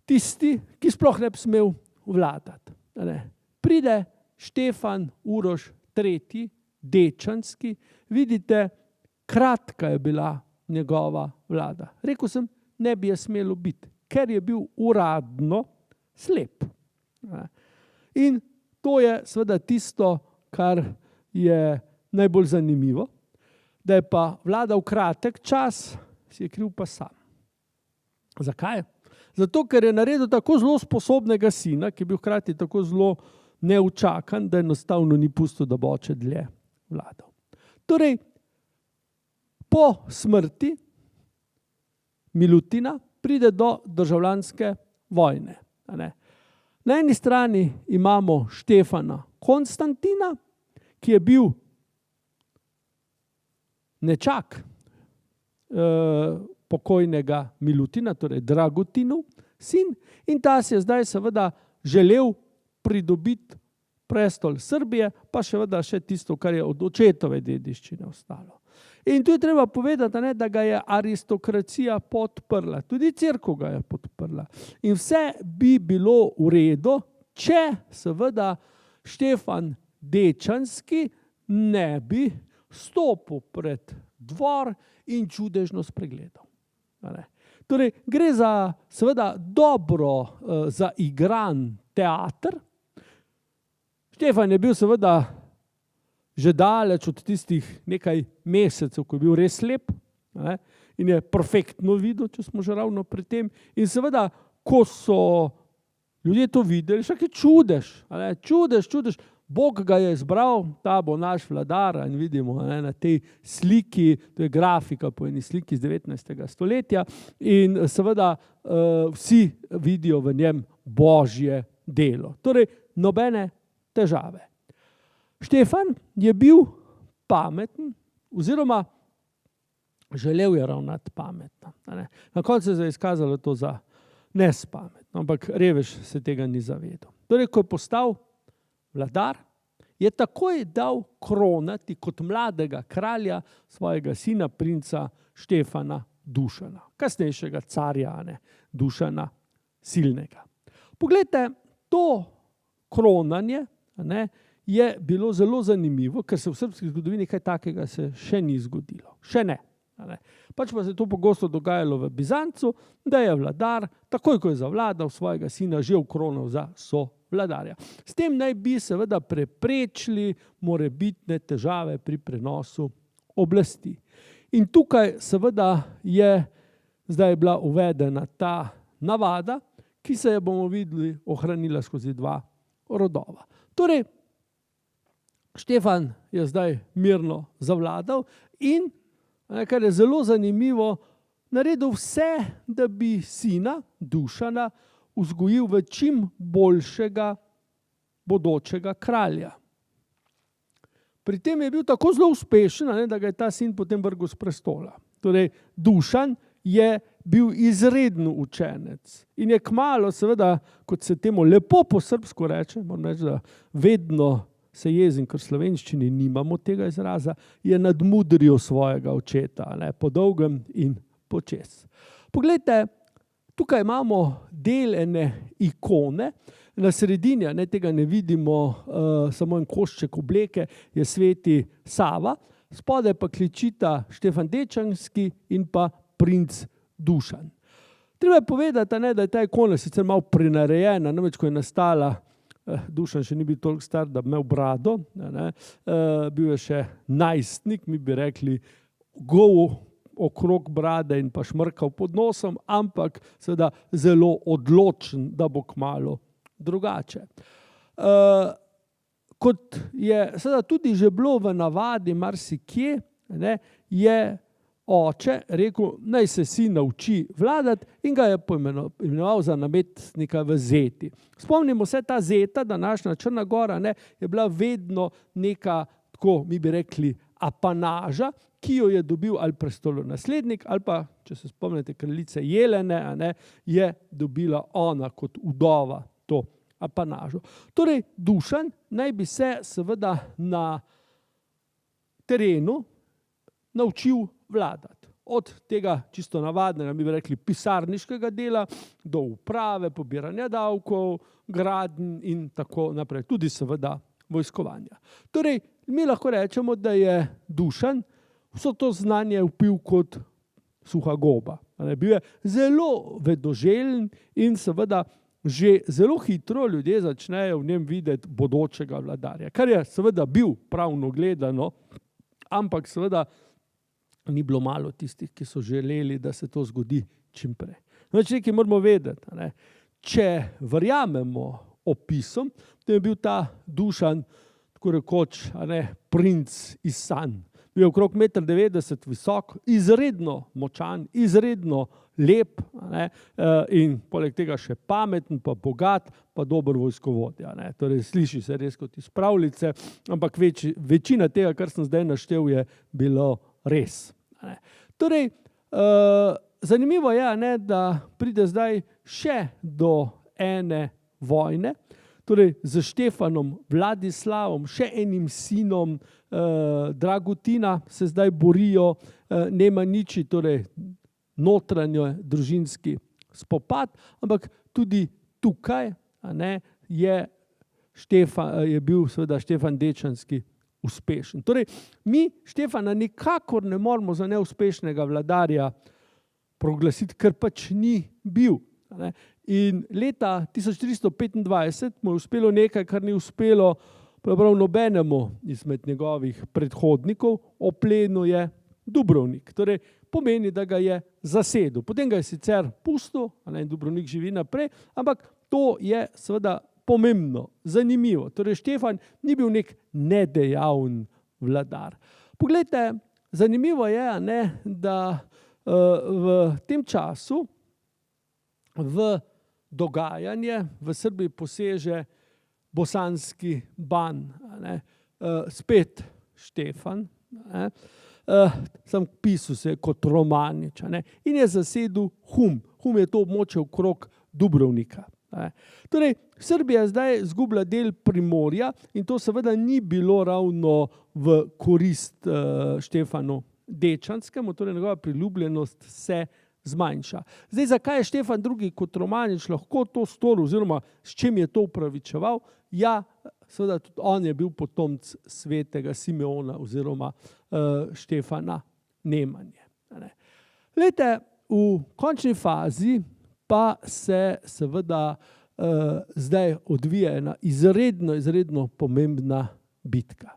Speaker 2: tisti, ki sploh ne bi smel vladati. Pride Štefan Uroš III. Dečanski. Vidite, kratka je bila njegova vlada. Rekel sem, ne bi je smelo biti, ker je bil uradno slep. In to je seveda tisto, kar je najbolj zanimivo, da je pa vladal kratek čas, si je kriv pa sam. Zakaj? Zato, ker je naredil tako zelo sposobnega sina, ki je bil hkrati tako zelo neučakan, da enostavno ni pustil, da bo oče dlje vladal. Torej, po smrti Milutina pride do državljanske vojne. Na eni strani imamo Štefana Konstantina, ki je bil nečak pokojnega Milutina, torej Dragutinov sin, in ta si je zdaj seveda želel pridobiti prestol Srbije, pa seveda še tisto, kar je od očetove dediščine ostalo. In tu je treba povedati, da ga je aristokracija podprla, tudi cerkev ga je podprla. In vse bi bilo v redu, če seveda Štefan Dečanski ne bi stopil pred dvor in čudežno spregledal. Torej, gre za seveda dobro zaigran teater. Štefan je bil seveda že daleč od tistih nekaj mesecev, ko je bil res slep, in je perfektno videl, če smo že ravno pri tem. In seveda, ko so ljudje to videli, še kaj čudež, Bog ga je izbral, ta bo naš vladar, in vidimo na tej sliki, to je grafika po eni sliki iz 19. stoletja, in seveda vsi vidijo v njem Božje delo. Torej, nobene težave. Štefan je bil pameten, oziroma želel je ravnati pametno. Na koncu se je izkazalo to za nespametno, ampak revež se tega ni zavedal. Torej, ko je postal vladar, je takoj dal kronati kot mladega kralja svojega sina, princa Štefana Dušana, kasnejšega carja, Dušana Silnega. Poglejte, to kronanje je bilo zelo zanimivo, ker se v srbski zgodovini kaj takega se še ni zgodilo. Še ne. Pač pa se je to pogosto dogajalo v Bizancu, da je vladar, takoj ko je zavladal, svojega sina že okronal za sovladarja. S tem naj bi seveda preprečili morebitne težave pri prenosu oblasti. In tukaj seveda je zdaj bila uvedena ta navada, ki se je, bomo videli, ohranila skozi 2 rodova. Torej, Štefan je zdaj mirno zavladal in, kar je zelo zanimivo, naredil vse, da bi sina Dušana vzgojil v čim boljšega bodočega kralja. Pri tem je bil tako zelo uspešen, da ga je ta sin potem vrgel s prestola. Torej, Dušan je bil izreden učenec in je kmalu, seveda, kot se temu lepo po srbsko reče, moram reči, da vedno se jezim, ker v slovenščini nimamo tega izraza, je nadmudril svojega očeta, po dolgem in počez. Poglejte, tukaj imamo del ene ikone, na sredini, tega ne vidimo, samo en košček obleke, je sveti Sava, spodaj pa kličita Štefan Dečanski in pa princ Dušan. Treba je povedati, da je ta ikona sicer malo prenarejena, namreč ko je nastala, Dušan še ni bil toliko star, da bi imel brado, bil je še najstnik, mi bi rekli gol okrog brade in pa šmrkal pod nosom, ampak seveda zelo odločen, da bo kmalu drugače. Kot je seveda tudi že bilo v navadi marsikje, je oče rekel, naj se sin nauči vladati, in ga je poimenoval za namestnika v Zeti. Spomnimo se, ta Zeta, današnja Črna Gora, je bila vedno neka, tako mi bi rekli, apanaža, ki jo je dobil ali prestolonaslednik, ali pa, če se spomnite kraljice Jelene, je dobila ona kot vdova to apanažo. Torej, Dušan naj bi se seveda na terenu naučil vladati. Od tega čisto navadnega, mi bi rekli, pisarniškega dela, do uprave, pobiranja davkov, gradenj in tako naprej. Tudi seveda vojskovanja. Torej, mi lahko rečemo, da je Dušan vso to znanje vpil kot suha goba. Bil je zelo vedoželjen in seveda že zelo hitro ljudje začnejo v njem videti bodočega vladarja. Kar je seveda bil pravno gledano, ampak seveda ni bilo malo tistih, ki so želeli, da se to zgodi čim prej. Nekaj moramo vedeti, če verjamemo opisom, da je bil ta Dušan tako rekoč princ iz sanj. Bil je okrog 1,90 m visok, izredno močan, izredno lep in poleg tega še pameten, pa bogat, pa dober vojskovodja. Torej, sliši se res kot iz pravljice, ampak večina tega, kar sem zdaj naštel, je bilo res. Torej, zanimivo je, da pride zdaj še do ene vojne, torej z Štefanom Vladislavom, še enim sinom Dragutina se zdaj borijo Nemanjiči, torej notranjo družinski spopad, ampak tudi tukaj je bil seveda Štefan Dečanski uspešen. Torej, mi Štefana nikakor ne moremo za neuspešnega vladarja proglasiti, ker pač ni bil. In leta 1325 mu je uspelo nekaj, kar ni uspelo pravzaprav nobenemu izmed njegovih predhodnikov, oplenil Dubrovnik. Torej, pomeni, da ga je zasedel. Potem ga je sicer pustil, in Dubrovnik živi naprej, ampak to je seveda pomembno, zanimivo. Torej, Štefan ni bil nek nedejaven vladar. Poglejte, zanimivo je, da v tem času v dogajanje v Srbiji poseže bosanski ban, spet Štefan, sam pisal se kot Romanič, in je zasedel Hum. Hum je to območje okrog Dubrovnika. Torej, Srbija zdaj izgubila del Primorja in to seveda ni bilo ravno v korist Štefanu Dečanskemu, torej njegova priljubljenost se zmanjša. Zdaj, zakaj je Štefan II. Kot Romanič lahko to storil, oziroma s čim je to upravičeval? Ja, seveda tudi on je bil potomec svetega Simeona oziroma Štefana Nemanje. Glejte, v končni fazi pa se seveda zdaj odvija ena izredno pomembna bitka.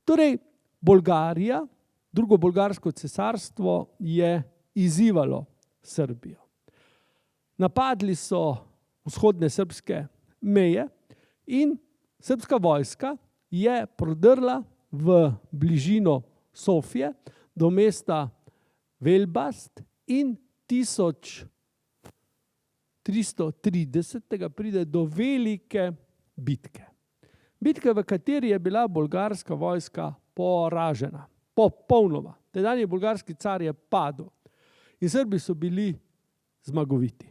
Speaker 2: Torej, Bolgarija, drugo bolgarsko cesarstvo je izzivalo Srbijo. Napadli so vzhodne srbske meje in srbska vojska je prodrla v bližino Sofije do mesta Velbast in 1330 pride do velike bitke. Bitke, v kateri je bila bolgarska vojska poražena, popolnoma. Tedanji bolgarski car je padel in Srbi so bili zmagoviti.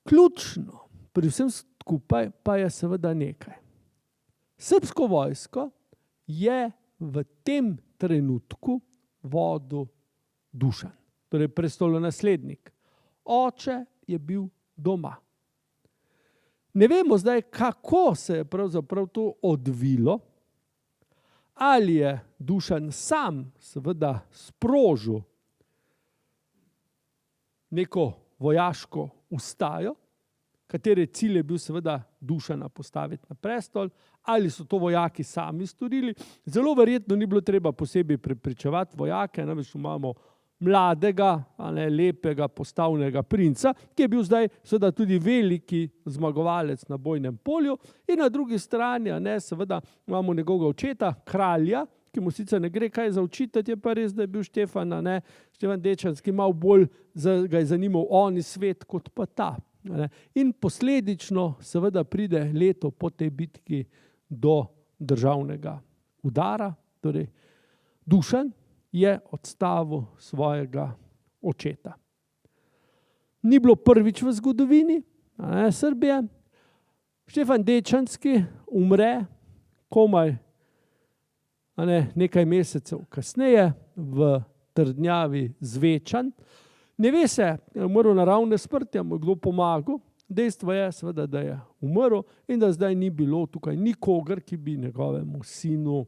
Speaker 2: Ključno pri vsem skupaj pa je seveda nekaj. Srbsko vojsko je v tem trenutku vodil Dušan, torej prestolonaslednik. Oče je bil doma. Ne vemo zdaj, kako se je pravzaprav to odvilo, ali je Dušan sam seveda sprožil neko vojaško ustajo, katere cilj je bil seveda Dušana postaviti na prestol, ali so to vojaki sami storili. Zelo verjetno ni bilo treba posebej prepričevati vojake, namreč imamo mladega, lepega, postavnega princa, ki je bil zdaj seveda tudi veliki zmagovalec na bojnem polju, in na drugi strani seveda imamo njegovega očeta, kralja, ki mu sicer ne gre kaj za očitati, je pa res, da je bil Štefan Dečanski malo bolj ga je zanimal oni svet kot pa ta. In posledično seveda pride leto po tej bitki do državnega udara, torej Dušan je odstavil svojega očeta. Ni bilo prvič v zgodovini Srbije. Štefan Dečanski umre komaj nekaj mesecev kasneje v trdnjavi Zvečan. Ne ve se, je umrl naravne smrti, mu je kdo pomagal. Dejstvo je seveda, da je umrl in da zdaj ni bilo tukaj nikogar, ki bi njegovemu sinu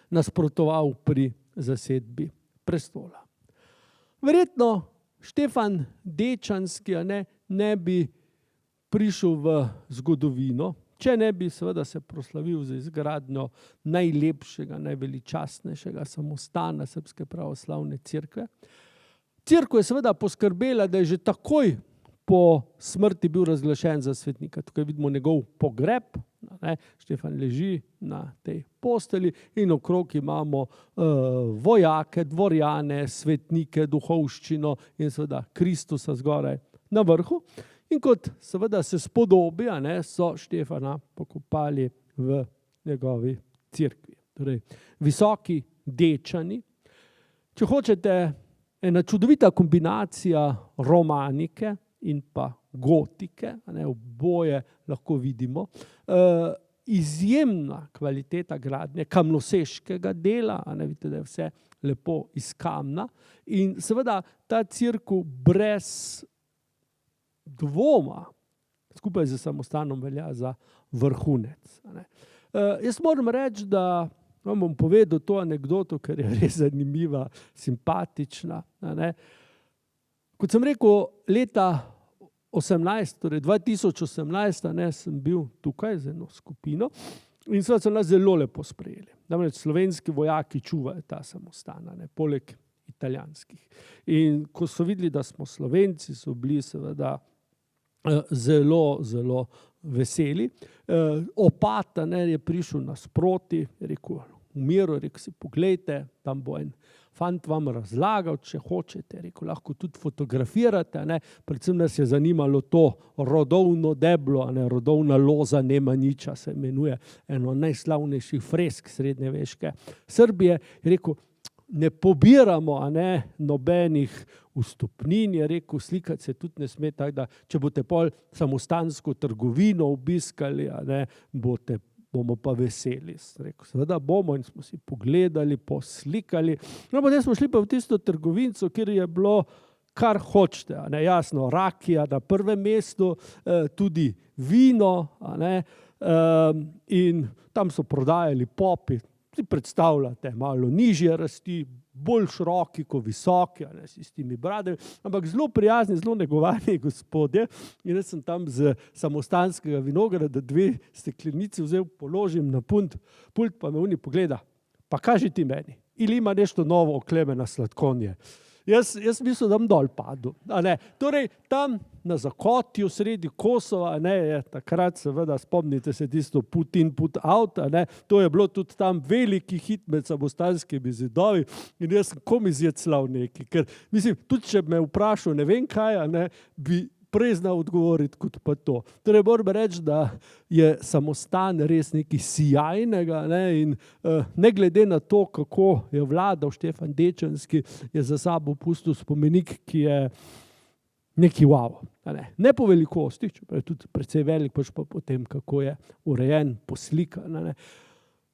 Speaker 2: nasprotoval pri zasedbi prestola. Verjetno Štefan Dečanski ne bi prišel v zgodovino, če ne bi seveda se proslavil za izgradnjo najlepšega, najveličastnejšega samostana Srbske pravoslavne cerkve. Cerkev je seveda poskrbela, da je že takoj po smrti bil razglašen za svetnika. Tukaj vidimo njegov pogreb, ne? Štefan leži na tej postelji in okrog imamo vojake, dvorjane, svetnike, duhovščino in seveda Kristusa zgoraj na vrhu. In kot seveda se spodobi, so Štefana pokopali v njegovi cerkvi. Torej, visoki Dečani, če hočete, ena čudovita kombinacija romanike in pa gotike, oboje lahko vidimo. Izjemna kvaliteta gradnje, kamnoseškega dela, vidite, da je vse lepo iz kamna. In seveda ta cerkev brez dvoma, skupaj z samostanom velja za vrhunec. Jaz moram reči, da vam bom povedal to anekdoto, ker je res zanimiva, simpatična. Kot sem rekel, leta 2018, sem bil tukaj z eno skupino in so nas zelo lepo sprejeli. Namreč slovenski vojaki čuvajo ta samostan, poleg italijanskih. In ko so videli, da smo Slovenci, so bili seveda zelo, zelo veseli. Opat je prišel nasproti, je rekel, v miru, rekel si, poglejte, tam bo en fant vam razlagal, če hočete, rekel, lahko tudi fotografirate, predvsem nas je zanimalo to rodovno deblo, rodovna loza Nemanjiča se imenuje, eno najslavnejših fresk srednjeveške Srbije, je rekel, ne pobiramo nobenih vstopnin, je rekel, slikati se tudi ne sme, tako da če boste pol samostansko trgovino obiskali, bomo pa veseli. Rekel, seveda bomo, in smo si pogledali, poslikali. No, potem smo šli pa v tisto trgovinco, kjer je bilo kar hočete. Jasno, rakija na prvem mestu, tudi vino, in tam so prodajali popi. Si predstavljate, malo nižje rasti, bolj široki kot visoki, s temi bradami, ampak zelo prijazni, zelo negovani gospodje. In jaz sem tam z samostanskega vinograda 2 steklenici vzel, položim na pult, pa me oni pogleda, pa kaži ti meni, ili ima nešto novo oklemena sladkonje. Jaz mislim, da bom dol padel. Torej, tam na Zakotju, sredi Kosova, je takrat seveda, spomnite se tisto put in put out, to je bilo tudi tam veliki hit med samostanskimi zidovi in jaz sem kom izjeclal nekaj, ker mislim, tudi če me vprašal, ne vem kaj, bi prej znal odgovoriti kot pa to. Torej, moram reči, da je samostan res nekaj sijajnega, in ne glede na to, kako je vladal Štefan Dečanski, je za sabo pustil spomenik, ki je neki wow. Ne po velikosti, čeprav je tudi precej velik, pač pa po tem, kako je urejen, poslikan.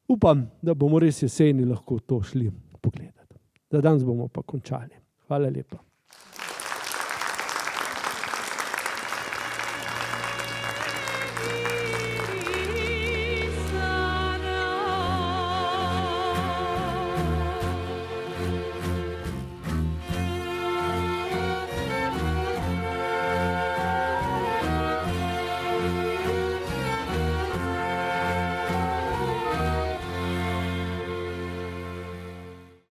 Speaker 2: Upam, da bomo res jeseni lahko to šli pogledati. Za danes bomo pa končali. Hvala lepa.